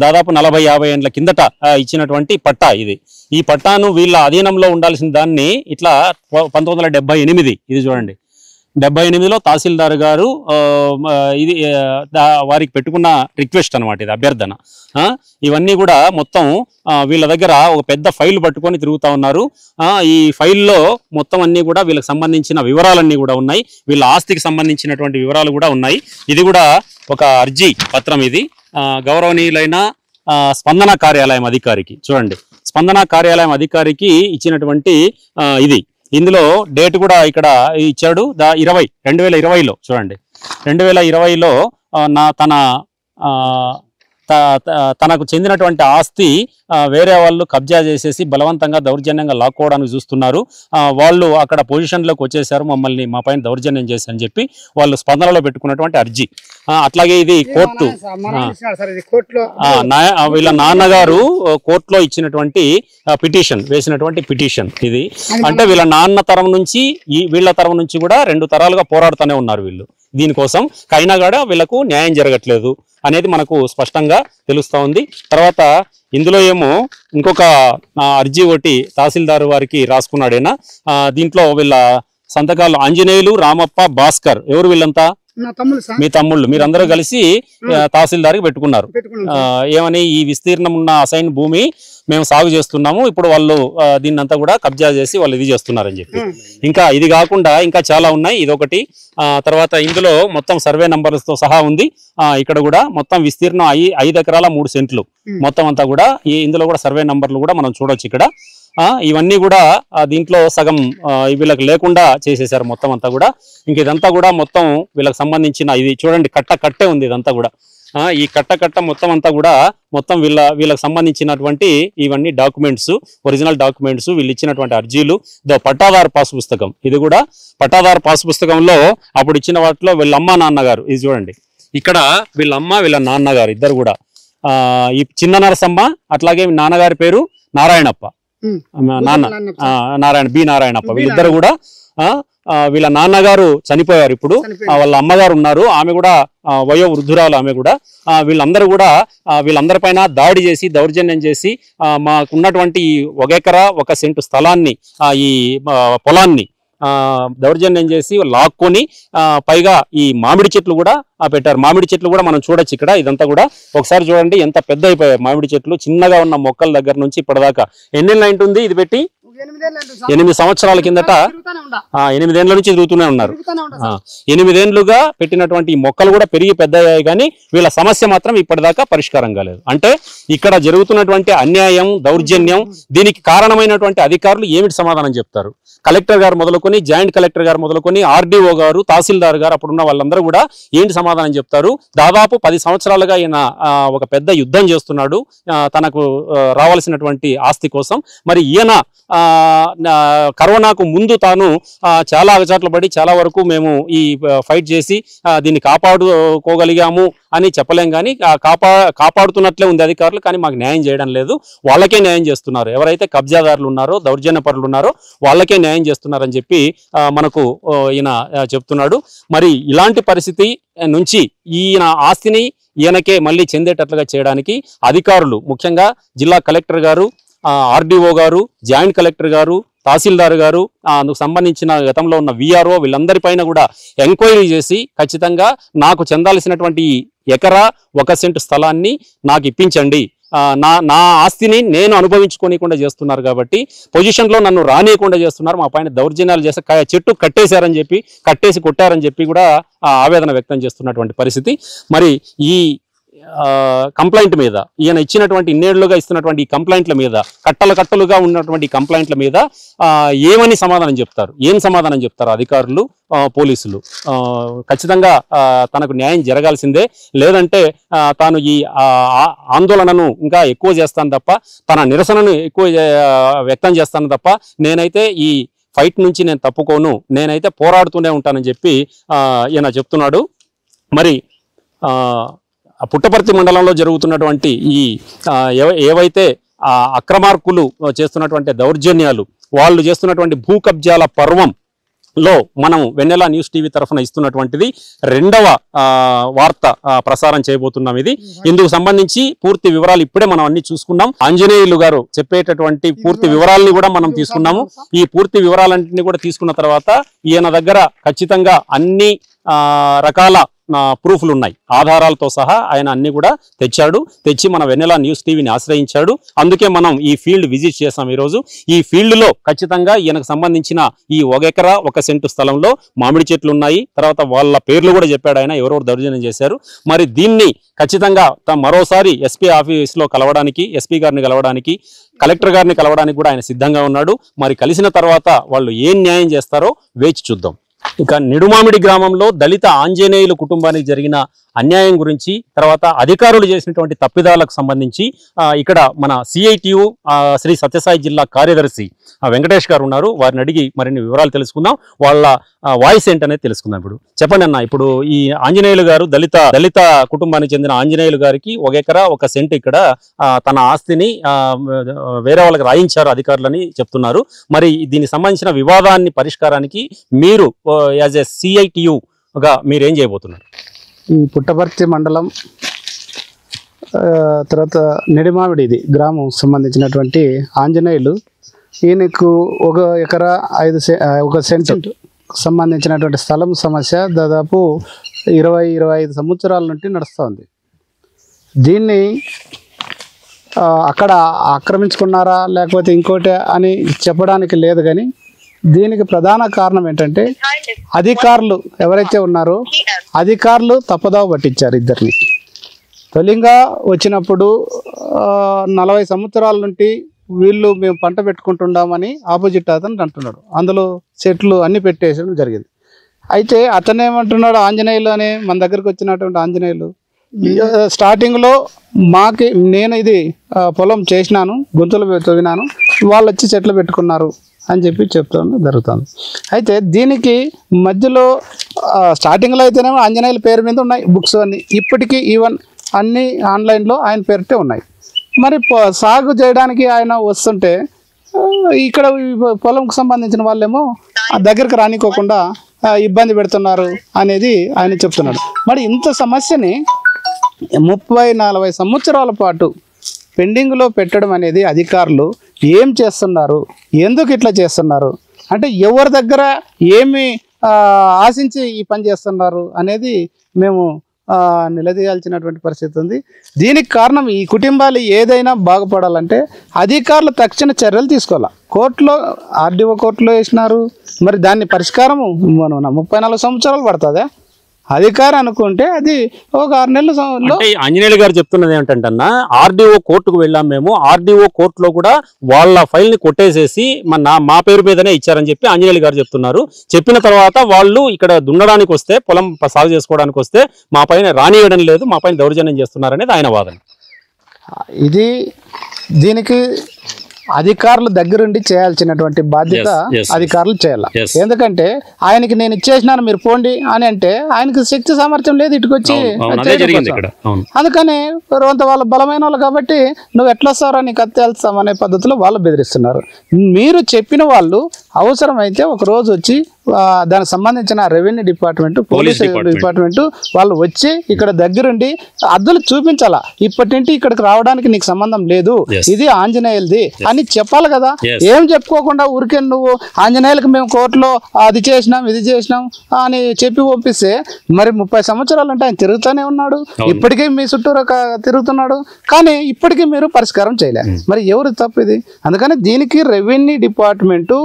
దాదాపు 40-50 ఏళ్ల కిందట ఇచ్చినటువంటి పట్టా ఇది. ఈ పట్టాను వీళ్ళ అధీనంలో ఉండాల్సిన దాన్ని ఇట్లా 1978, ఇది చూడండి, 78లో తహసీల్దార్ గారు ఇది వారికి పెట్టుకున్న రిక్వెస్ట్ అనమాట, ఇది అభ్యర్థన. ఇవన్నీ కూడా మొత్తం వీళ్ళ దగ్గర ఒక పెద్ద ఫైల్ పట్టుకొని తిరుగుతూ ఉన్నారు. ఈ ఫైల్లో మొత్తం అన్నీ కూడా వీళ్ళకి సంబంధించిన వివరాలన్నీ కూడా ఉన్నాయి, వీళ్ళ ఆస్తికి సంబంధించినటువంటి వివరాలు కూడా ఉన్నాయి. ఇది కూడా ఒక అర్జీ పత్రం. ఇది గౌరవనీయులైన స్పందన కార్యాలయం అధికారికి, చూడండి, స్పందన కార్యాలయం అధికారికి ఇచ్చినటువంటి ఇది. ఇందులో డేట్ కూడా ఇక్కడ ఇచ్చాడు, 2020లో చూడండి, 2020లో తనకు చెందినటువంటి ఆస్తి వేరే వాళ్ళు కబ్జా చేసేసి బలవంతంగా దౌర్జన్యంగా లాక్కోవడానికి చూస్తున్నారు. వాళ్ళు అక్కడ పొజిషన్లోకి వచ్చేసారు, మమ్మల్ని మా పైన దౌర్జన్యం చేసి అని చెప్పి వాళ్ళు స్పందనలో పెట్టుకున్నటువంటి అర్జీ. అట్లాగే ఇది కోర్టు, వీళ్ళ నాన్నగారు కోర్టులో ఇచ్చినటువంటి పిటిషన్, వేసినటువంటి పిటిషన్ ఇది. అంటే వీళ్ళ నాన్న తరం నుంచి వీళ్ళ తరం నుంచి కూడా 2 తరాలుగా పోరాడుతూనే ఉన్నారు వీళ్ళు దీనికోసం. అయినా కూడా వీళ్ళకు న్యాయం జరగట్లేదు అనేది మనకు స్పష్టంగా తెలుస్తూ ఉంది. తర్వాత ఇందులో ఏమో ఇంకొక అర్జీ ఒకటి తహసీల్దార్ వారికి రాసుకున్నాడైనా. దీంట్లో వీళ్ళ సంతకాలు ఆంజనేయులు, రామప్ప, భాస్కర్, ఎవరు వీళ్ళంతా? మీ తమ్ముళ్ళు, మీరందరూ కలిసి తహసీల్దార్కి పెట్టుకున్నారు. ఏమని? ఈ విస్తీర్ణం ఉన్న అసైన్ భూమి మేము సాగు చేస్తున్నాము, ఇప్పుడు వాళ్ళు దీన్నంతా కూడా కబ్జా చేసి వాళ్ళు ఇది చేస్తున్నారని చెప్పి. ఇంకా ఇది కాకుండా ఇంకా చాలా ఉన్నాయి, ఇదొకటి. తర్వాత ఇందులో మొత్తం సర్వే నంబర్లతో సహా ఉంది. ఇక్కడ కూడా మొత్తం విస్తీర్ణం 5 ఎకరాల 3 సెంట్లు మొత్తం అంతా కూడా. ఇందులో కూడా సర్వే నంబర్లు కూడా మనం చూడొచ్చు ఇక్కడ. ఇవన్నీ కూడా దీంట్లో సగం వీళ్ళకి లేకుండా చేసేసారు మొత్తం అంతా కూడా. ఇంక ఇదంతా కూడా మొత్తం వీళ్ళకి సంబంధించిన, ఇది చూడండి, కట్టే ఉంది ఇదంతా కూడా. ఈ కట్ట మొత్తం అంతా కూడా మొత్తం వీళ్ళకి సంబంధించినటువంటి ఇవన్నీ డాక్యుమెంట్స్, ఒరిజినల్ డాక్యుమెంట్స్, వీళ్ళు ఇచ్చినటువంటి అర్జీలు. పట్టాదారు పాస్ పుస్తకం, ఇది కూడా పట్టాదారు పాస్ పుస్తకంలో అప్పుడు ఇచ్చిన వాటిలో వీళ్ళ అమ్మ నాన్నగారు, ఇది చూడండి, ఇక్కడ వీళ్ళ అమ్మ వీళ్ళ నాన్నగారు ఇద్దరు కూడా, ఈ చిన్న నరసమ్మ, అట్లాగే నాన్నగారి పేరు నారాయణప్ప, బి నారాయణప్ప, వీళ్ళిద్దరు కూడా. వీళ్ళ నాన్నగారు చనిపోయారు, ఇప్పుడు వాళ్ళ అమ్మగారు ఉన్నారు, ఆమె కూడా వయో వృద్ధురాలు, ఆమె కూడా. వీళ్ళందరిపైన దాడి చేసి దౌర్జన్యం చేసి మాకున్నటువంటి 1 ఎకరా 1 సెంటు స్థలాన్ని, ఈ పొలాన్ని దౌర్జన్యం చేసి లాక్కొని పైగా ఈ మామిడి చెట్లు కూడా పెట్టారు. మామిడి చెట్లు కూడా మనం చూడొచ్చు ఇక్కడ. ఇదంతా కూడా ఒకసారి చూడండి ఎంత పెద్ద అయిపోయాయి మామిడి చెట్లు. చిన్నగా ఉన్న మొక్కల దగ్గర నుంచి ఇప్పటిదాకా ఎన్నేళ్ళు ఉంటుంది ఇది పెట్టి? 8 సంవత్సరాల కిందట, 8 ఏళ్ల నుంచి తిరుగుతూనే ఉన్నారు. 8 ఏళ్లుగా పెట్టినటువంటి ఈ మొక్కలు కూడా పెరిగి పెద్దయ్యాయి, కానీ వీళ్ళ సమస్య మాత్రం ఇప్పటిదాకా పరిష్కారం కాలేదు. అంటే ఇక్కడ జరుగుతున్నటువంటి అన్యాయం, దౌర్జన్యం, దీనికి కారణమైనటువంటి అధికారులు ఏమిటి సమాధానం చెప్తారు? కలెక్టర్ గారు మొదలుకొని, జాయింట్ కలెక్టర్ గారు మొదలుకొని, ఆర్డీఓ గారు, తహసీల్దార్ గారు, అప్పుడున్న వాళ్ళందరూ కూడా ఏంటి సమాధానం చెప్తారు? దాదాపు 10 సంవత్సరాలుగా ఈయన ఒక పెద్ద యుద్ధం చేస్తున్నాడు తనకు రావాల్సినటువంటి ఆస్తి కోసం. మరి ఈయన కరోనాకు ముందు తాను చాలా అగచాట్లు పడి చాలా వరకు మేము ఈ ఫైట్ చేసి దీన్ని కాపాడుకోగలిగాము అని చెప్పలేం, కానీ కాపాడుతున్నట్లే ఉంది అధికారులు, కానీ మాకు న్యాయం చేయడం లేదు. వాళ్ళకే న్యాయం చేస్తున్నారు, ఎవరైతే కబ్జాదారులు ఉన్నారో, దౌర్జన్యపరులు ఉన్నారో వాళ్ళకే న్యాయం చేస్తున్నారని చెప్పి మనకు ఈయన చెప్తున్నాడు. మరి ఇలాంటి పరిస్థితి నుంచి ఈయన ఆస్తిని ఈయనకే మళ్ళీ చెందేటట్లుగా చేయడానికి అధికారులు, ముఖ్యంగా జిల్లా కలెక్టర్ గారు, ఆర్డీఓ గారు, జాయింట్ కలెక్టర్ గారు, తహసీల్దార్ గారు, అందుకు సంబంధించిన గతంలో ఉన్న విఆర్ఓ, వీళ్ళందరిపైన కూడా ఎంక్వైరీ చేసి ఖచ్చితంగా నాకు చెందాల్సినటువంటి 1 ఎకరా 1 సెంటు స్థలాన్ని నాకు ఇప్పించండి, నా ఆస్తిని నేను అనుభవించుకోనికుండా చేస్తున్నారు కాబట్టి, పొజిషన్లో నన్ను రానియకుండా చేస్తున్నారు, మా పైన దౌర్జన్యాలు చేసి చెట్టు కట్టేశారని చెప్పి, కట్టేసి కొట్టారని చెప్పి కూడా ఆవేదన వ్యక్తం చేస్తున్నటువంటి పరిస్థితి. మరి ఈ కంప్లైంట్ మీద, ఈయన ఇచ్చినటువంటి ఇన్నేళ్లుగా ఇస్తున్నటువంటి ఈ కంప్లైంట్ల మీద, కట్టలుగా ఉన్నటువంటి కంప్లైంట్ల మీద ఏమని సమాధానం చెప్తారు, ఏం సమాధానం చెప్తారు అధికారులు, పోలీసులు? ఖచ్చితంగా తనకు న్యాయం జరగాల్సిందే, లేదంటే తాను ఈ ఆందోళనను ఇంకా ఎక్కువ చేస్తాను తప్ప, తన నిరసనను ఎక్కువ వ్యక్తం చేస్తాను తప్ప, నేనైతే ఈ ఫైట్ నుంచి నేను తప్పుకోను, నేనైతే పోరాడుతూనే ఉంటానని చెప్పి ఈయన చెప్తున్నాడు. మరి పుట్టపర్తి మండలంలో జరుగుతున్నటువంటి ఈ ఏవైతే అక్రమార్కులు చేస్తున్నటువంటి దౌర్జన్యాలు, వాళ్ళు చేస్తున్నటువంటి భూ కబ్జాల పర్వంలో మనం వెన్నెల న్యూస్ టీవీ తరఫున ఇస్తున్నటువంటిది రెండవ వార్త ప్రసారం చేయబోతున్నాం. ఇందుకు సంబంధించి పూర్తి వివరాలు ఇప్పుడే మనం అన్ని చూసుకున్నాం. ఆంజనేయులు గారు చెప్పేటటువంటి పూర్తి వివరాలని కూడా మనం తీసుకున్నాము. ఈ పూర్తి వివరాలన్నింటినీ కూడా తీసుకున్న తర్వాత ఈయన దగ్గర ఖచ్చితంగా అన్ని రకాల ప్రూఫ్లు ఉన్నాయి, ఆధారాలతో సహా ఆయన అన్ని కూడా తెచ్చి మన వెన్నెల న్యూస్ టీవీని ఆశ్రయించాడు. అందుకే మనం ఈ ఫీల్డ్ విజిట్ చేసాం. ఈరోజు ఈ ఫీల్డ్లో ఖచ్చితంగా ఈయనకు సంబంధించిన ఈ 1 ఎకరా 1 సెంటు స్థలంలో మామిడి చెట్లు ఉన్నాయి. తర్వాత వాళ్ళ పేర్లు కూడా చెప్పాడు ఆయన, ఎవరెవరు దౌర్జన్యం చేశారు. మరి దీన్ని ఖచ్చితంగా మరోసారి ఎస్పీ ఆఫీస్లో కలవడానికి, ఎస్పీ గారిని కలవడానికి, కలెక్టర్ గారిని కలవడానికి కూడా ఆయన సిద్ధంగా ఉన్నాడు. మరి కలిసిన తర్వాత వాళ్ళు ఏం న్యాయం చేస్తారో వేచి చూద్దాం. ఇక నిడుమామిడి గ్రామంలో దళిత ఆంజనేయులు కుటుంబానికి జరిగిన అన్యాయం గురించి, తర్వాత అధికారులు చేసినటువంటి తప్పిదాలకు సంబంధించి ఇక్కడ మన సిఐటియు శ్రీ సత్యసాయి జిల్లా కార్యదర్శి వెంకటేష్ గారు ఉన్నారు. వారిని అడిగి మరిన్ని వివరాలు తెలుసుకుందాం, వాళ్ళ వాయిస్ ఏంటనేది తెలుసుకుందాం. ఇప్పుడు చెప్పండి అన్న, ఇప్పుడు ఈ ఆంజనేయులు గారు దళిత కుటుంబానికి చెందిన ఆంజనేయులు గారికి 1 ఎకరా 1 సెంటు ఇక్కడ తన ఆస్తిని వేరే వాళ్ళకి రాయించారు అధికారులని చెప్తున్నారు. మరి దీనికి సంబంధించిన వివాదాన్ని పరిష్కారానికి మీరు యాజ్ ఎ సిఐటియుగా మీరేం చేయబోతున్నారు? ఈ పుట్టపర్తి మండలం తర్వాత నిడిమామిడి ఇది గ్రామం సంబంధించినటువంటి ఆంజనేయులు, ఈయనకు 1 ఎకరా 1 సెంటు సంబంధించినటువంటి స్థలం సమస్య దాదాపు 20-25 సంవత్సరాల నుండి నడుస్తుంది. దీన్ని అక్కడ ఆక్రమించుకున్నారా లేకపోతే ఇంకోటి అని చెప్పడానికి లేదు, కానీ దీనికి ప్రధాన కారణం ఏంటంటే అధికారులు ఎవరైతే ఉన్నారో అధికారులు తప్పుదావ పట్టించారు ఇద్దరిని. తొలిగా వచ్చినప్పుడు 40 సంవత్సరాల నుండి వీళ్ళు మేము పంట పెట్టుకుంటున్నామని ఆపోజిట్ అతను అంటున్నాడు, అందులో చెట్లు అన్ని పెట్టేసడం జరిగింది. అయితే అతను ఏమంటున్నాడు, ఆంజనేయులు అనే మన దగ్గరకు వచ్చినటువంటి ఆంజనేయులు స్టార్టింగ్లో నేను ఇది పొలం చేసినాను, గుంతలు తవ్వినాను, వాళ్ళు వచ్చి చెట్లు పెట్టుకున్నారు అని చెప్పి చెప్తాను జరుగుతుంది. అయితే దీనికి మధ్యలో స్టార్టింగ్లో అయితేనేమో ఆంజనేయుల పేరు మీద ఉన్నాయి బుక్స్ అన్ని, ఇప్పటికీ ఈవెన్ అన్నీ ఆన్లైన్లో ఆయన పేరుటే ఉన్నాయి. మరి సాగు చేయడానికి ఆయన వస్తుంటే ఇక్కడ పొలంకు సంబంధించిన వాళ్ళేమో దగ్గరికి రానికోకుండా ఇబ్బంది పెడుతున్నారు అనేది ఆయన చెప్తున్నాడు. మరి ఇంత సమస్యని 30-40 సంవత్సరాల పాటు పెండింగ్లో పెట్టడం అనేది అధికారులు ఏం చేస్తున్నారు, ఎందుకు ఇట్లా చేస్తున్నారు, అంటే ఎవరి దగ్గర ఏమి ఆశించి ఈ పని చేస్తున్నారు అనేది మేము నిలదీయాల్సినటువంటి పరిస్థితి ఉంది. దీనికి కారణం ఈ కుటుంబాలు ఏదైనా బాగుపడాలంటే అధికారులు తక్షణ చర్యలు తీసుకోవాలి. కోర్టులో ఆర్డీఓ కోర్టులో వేసినారు, మరి దాన్ని పరిష్కారము 34 సంవత్సరాలు పడుతుందా? అధికారం అనుకుంటే అది ఒక 6 నెలలు. ఆంజనేయులు గారు చెప్తున్నది ఏమిటంటే అన్న, ఆర్డీఓ కోర్టుకు వెళ్ళాం మేము, ఆర్డీఓ కోర్టులో కూడా వాళ్ళ ఫైల్ ని కొట్టేసేసి మా పేరు మీదనే ఇచ్చారని చెప్పి ఆంజనేయులు గారు చెప్తున్నారు. చెప్పిన తర్వాత వాళ్ళు ఇక్కడ దున్నడానికి వస్తే, పొలం సాగు చేసుకోవడానికి వస్తే మా పైన రానివ్వడం లేదు, మా పైన దౌర్జన్యం చేస్తున్నారనేది ఆయన వాదన. దీనికి అధికారులు దగ్గరుండి చేయాల్సినటువంటి బాధ్యత అధికారులు చేయాలి. ఎందుకంటే ఆయనకి నేను ఇచ్చేసినాను మీరు పోండి అని అంటే ఆయనకి శక్తి సామర్థ్యం లేదు ఇటుకొచ్చి. అందుకని వాళ్ళ బలమైన వాళ్ళు కాబట్టి నువ్వు ఎట్లా వస్తారో నీకు అత్యల్స్తాం అనే పద్ధతిలో వాళ్ళు బెదిరిస్తున్నారు. మీరు చెప్పిన వాళ్ళు అవసరమైతే ఒక రోజు వచ్చి దానికి సంబంధించిన రెవెన్యూ డిపార్ట్మెంట్, పోలీస్ డిపార్ట్మెంట్ వాళ్ళు వచ్చి ఇక్కడ దగ్గరుండి అద్దులు చూపించాలా, ఇప్పటి నుండి ఇక్కడికి రావడానికి నీకు సంబంధం లేదు, ఇది ఆంజనేయులది అని చెప్పాలి కదా. ఏం చెప్పుకోకుండా ఊరికే నువ్వు ఆంజనేయులకు మేము కోర్టులో అది చేసినాం ఇది చేసినాం అని చెప్పి ఒప్పిస్తే మరి 30 సంవత్సరాలు అంటే ఆయన తిరుగుతూనే ఉన్నాడు, ఇప్పటికీ మీ చుట్టూరు తిరుగుతున్నాడు, కానీ ఇప్పటికీ మీరు పరిష్కారం చేయలే. మరి ఎవరు తప్పు ఇది? అందుకని దీనికి రెవెన్యూ డిపార్ట్మెంటు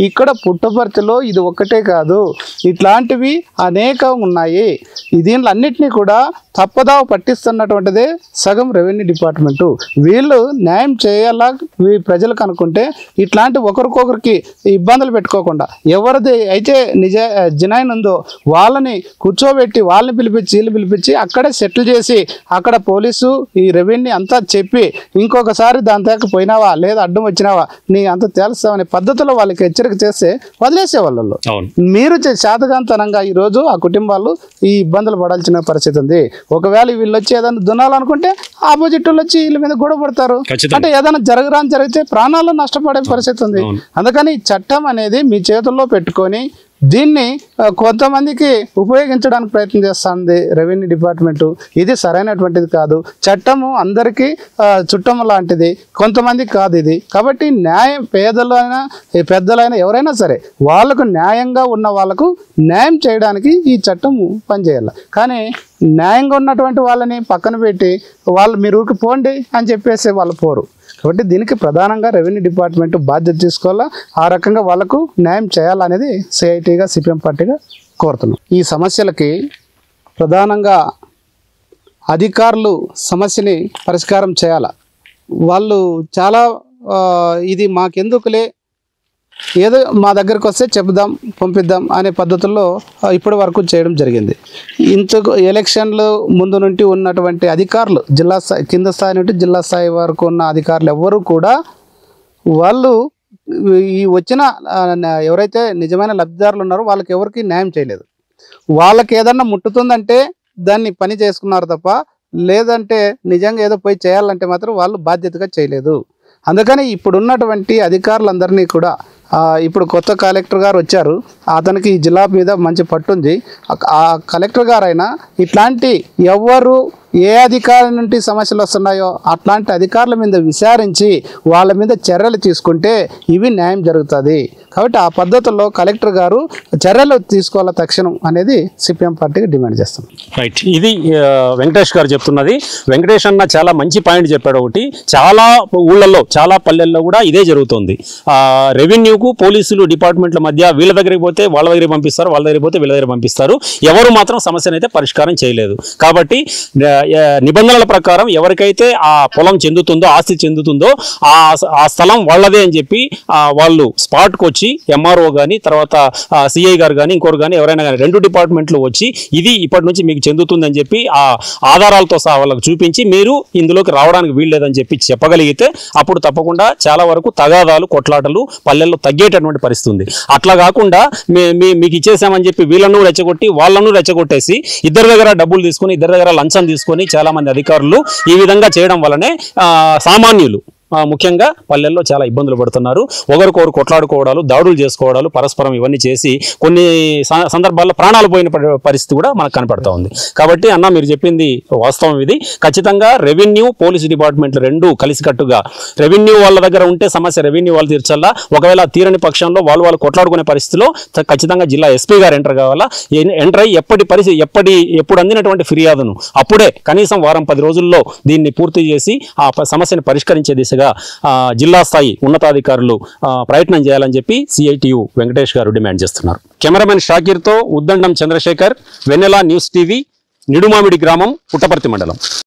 ఇక్కడ పుట్టపర్తిలో ఇది ఒకటి ఒకటే కాదు, ఇట్లాంటివి అనేకం ఉన్నాయి. దీనిలో అన్నిటినీ కూడా తప్పదావ పట్టిస్తున్నటువంటిదే సగం రెవెన్యూ డిపార్ట్మెంటు. వీళ్ళు న్యాయం చేయాలా ప్రజలకు అనుకుంటే ఇట్లాంటి ఒకరికొకరికి ఇబ్బందులు పెట్టుకోకుండా ఎవరిది అయితే జినాయిన్ ఉందో వాళ్ళని కూర్చోబెట్టి వాళ్ళని పిలిపించి వీళ్ళు పిలిపించి అక్కడే సెటిల్ చేసి అక్కడ పోలీసు ఈ రెవెన్యూ అంతా చెప్పి ఇంకొకసారి దాని దాకా పోయినావా లేదా అడ్డం వచ్చినావా నీ అంత తేల్స్తామనే పద్ధతిలో వాళ్ళకి హెచ్చరిక చేస్తే వదిలేసే వాళ్ళు. మీరు శాతగాంతనంగా ఈరోజు ఆ కుటుంబాలు ఈ ఇబ్బందులు పడాల్సిన పరిస్థితి ఉంది. ఒకవేళ వీళ్ళు వచ్చి ఏదైనా దున్నాలనుకుంటే ఆపోజిట్ వాళ్ళు వచ్చి వీళ్ళ మీద గొడవ పడతారు. అంటే ఏదైనా జరగరాని జరిగితే ప్రాణాలు నష్టపడే పరిస్థితి ఉంది. అందుకని చట్టం అనేది మీ చేతుల్లో పెట్టుకొని దీన్ని కొంతమందికి ఉపయోగించడానికి ప్రయత్నం చేస్తుంది రెవెన్యూ డిపార్ట్మెంటు. ఇది సరైనటువంటిది కాదు. చట్టము అందరికీ చుట్టం లాంటిది, కొంతమందికి కాదు ఇది. కాబట్టి న్యాయం పేదలైనా పెద్దలైనా ఎవరైనా సరే వాళ్ళకు న్యాయంగా ఉన్న వాళ్ళకు న్యాయం చేయడానికి ఈ చట్టము పనిచేయాలి. కానీ న్యాయంగా ఉన్నటువంటి వాళ్ళని పక్కన పెట్టి వాళ్ళు మీరు ఊరికి పోండి అని చెప్పేసి వాళ్ళు పోరు. కాబట్టి దీనికి ప్రధానంగా రెవెన్యూ డిపార్ట్మెంట్ బాధ్యత తీసుకోవాలా, ఆ రకంగా వాళ్ళకు న్యాయం చేయాలనేది సిఐటిగా సిపిఎం పార్టీగా కోరుతున్నాం. ఈ సమస్యలకి ప్రధానంగా అధికారులు సమస్యని పరిష్కారం చేయాలా. వాళ్ళు చాలా ఇది మాకెందుకులే ఏదో మా దగ్గరకు వస్తే చెప్దాం పంపిద్దాం అనే పద్ధతుల్లో ఇప్పటి వరకు చేయడం జరిగింది. ఇంతకు ఎలక్షన్లు ముందు నుండి ఉన్నటువంటి అధికారులు జిల్లా స్థాయి కింద స్థాయి నుండి జిల్లా స్థాయి వరకు ఉన్న అధికారులు ఎవ్వరూ కూడా వాళ్ళు ఈ వచ్చిన ఎవరైతే నిజమైన లబ్ధిదారులు ఉన్నారో వాళ్ళకి ఎవరికి న్యాయం చేయలేదు. వాళ్ళకి ఏదన్నా ముట్టుతుందంటే దాన్ని పని చేసుకున్నారు తప్ప, లేదంటే నిజంగా ఏదో పోయి చేయాలంటే మాత్రం వాళ్ళు బాధ్యతగా చేయలేదు. అందుకని ఇప్పుడున్నటువంటి అధికారులందరినీ కూడా ఇప్పుడు కొత్త కలెక్టర్ గారు వచ్చారు, అతనికి ఈ జిల్లా మీద మంచి పట్టుంది. ఆ కలెక్టర్ గారైనా ఇట్లాంటి ఎవరు ఏ అధికారి నుండి సమస్యలు వస్తున్నాయో అట్లాంటి అధికారుల మీద విచారించి వాళ్ళ మీద చర్యలు తీసుకుంటే ఇవి న్యాయం జరుగుతుంది. కాబట్టి ఆ పద్ధతుల్లో కలెక్టర్ గారు చర్యలు తీసుకోవాల తక్షణం అనేది సిపిఎం పార్టీకి డిమాండ్ చేస్తాం. రైట్, ఇది వెంకటేష్ గారు చెప్తున్నది. వెంకటేష్ అన్న చాలా మంచి పాయింట్ చెప్పాడు. ఒకటి, చాలా ఊళ్ళల్లో చాలా పల్లెల్లో కూడా ఇదే జరుగుతుంది. రెవెన్యూకు పోలీసులు డిపార్ట్మెంట్ల మధ్య వీళ్ళ దగ్గరికి పోతే వాళ్ళ దగ్గరికి పంపిస్తారు, వాళ్ళ దగ్గరికి పోతే వీళ్ళ దగ్గర పంపిస్తారు. ఎవరు మాత్రం సమస్యను అయితే పరిష్కారం చేయలేదు. కాబట్టి నిబంధనల ప్రకారం ఎవరికైతే ఆ పొలం చెందుతుందో ఆస్తి చెందుతుందో ఆ స్థలం వాళ్ళదే అని చెప్పి వాళ్ళు స్పాట్కి వచ్చి ఎంఆర్ఓ కానీ తర్వాత సిఐ గారు కానీ ఇంకోరు కానీ ఎవరైనా కానీ 2 డిపార్ట్మెంట్లు వచ్చి ఇది ఇప్పటి నుంచి మీకు చెందుతుందని చెప్పి ఆ ఆధారాలతో సహా వాళ్ళకి చూపించి మీరు ఇందులోకి రావడానికి వీల్లేదని చెప్పి చెప్పగలిగితే అప్పుడు తప్పకుండా చాలా వరకు తగాదాలు కొట్లాటలు పల్లెల్లో తగ్గేటటువంటి పరిస్థితి ఉంది. అట్లా కాకుండా మీకు ఇచ్చేసామని చెప్పి వీళ్ళను రెచ్చగొట్టి వాళ్ళను రెచ్చగొట్టేసి ఇద్దరి దగ్గర డబ్బులు తీసుకొని ఇద్దరి దగ్గర లంచం తీసుకొని చాలా మంది అధికారులు ఈ విధంగా చేయడం వల్లనే సామాన్యులు ముఖ్యంగా పల్లెల్లో చాలా ఇబ్బందులు పడుతున్నారు. ఒకరికొకరు కొట్లాడుకోవడాలు దాడులు చేసుకోవడాలు పరస్పరం ఇవన్నీ చేసి కొన్ని సందర్భాల్లో ప్రాణాలు పోయిన పరిస్థితి కూడా మనకు కనపడతా ఉంది. కాబట్టి అన్న మీరు చెప్పింది వాస్తవం. ఇది ఖచ్చితంగా రెవెన్యూ పోలీసు డిపార్ట్మెంట్లు 2 కలిసికట్టుగా రెవెన్యూ వాళ్ళ దగ్గర ఉంటే సమస్య రెవెన్యూ వాళ్ళు తీర్చాలా. ఒకవేళ తీరని పక్షంలో వాళ్ళు కొట్లాడుకునే పరిస్థితిలో ఖచ్చితంగా జిల్లా ఎస్పీ గారు ఎంటర్ కావాలా. ఎంటర్ అయ్యి ఎప్పుడు అందినటువంటి ఫిర్యాదును అప్పుడే కనీసం వారం 10 రోజుల్లో దీన్ని పూర్తి చేసి ఆ సమస్యను పరిష్కరించే దిశగా జిల్లా స్థాయి ఉన్నతాధికారులు ప్రయత్నం చేయాలని చెప్పి సిఐటియు వెంకటేష్ గారు డిమాండ్ చేస్తున్నారు. కెమెరామెన్ షాకీర్తో ఉద్దండం చంద్రశేఖర్, వెన్నెల న్యూస్ టీవీ, నిడుమామిడి గ్రామం, పుట్టపర్తి మండలం.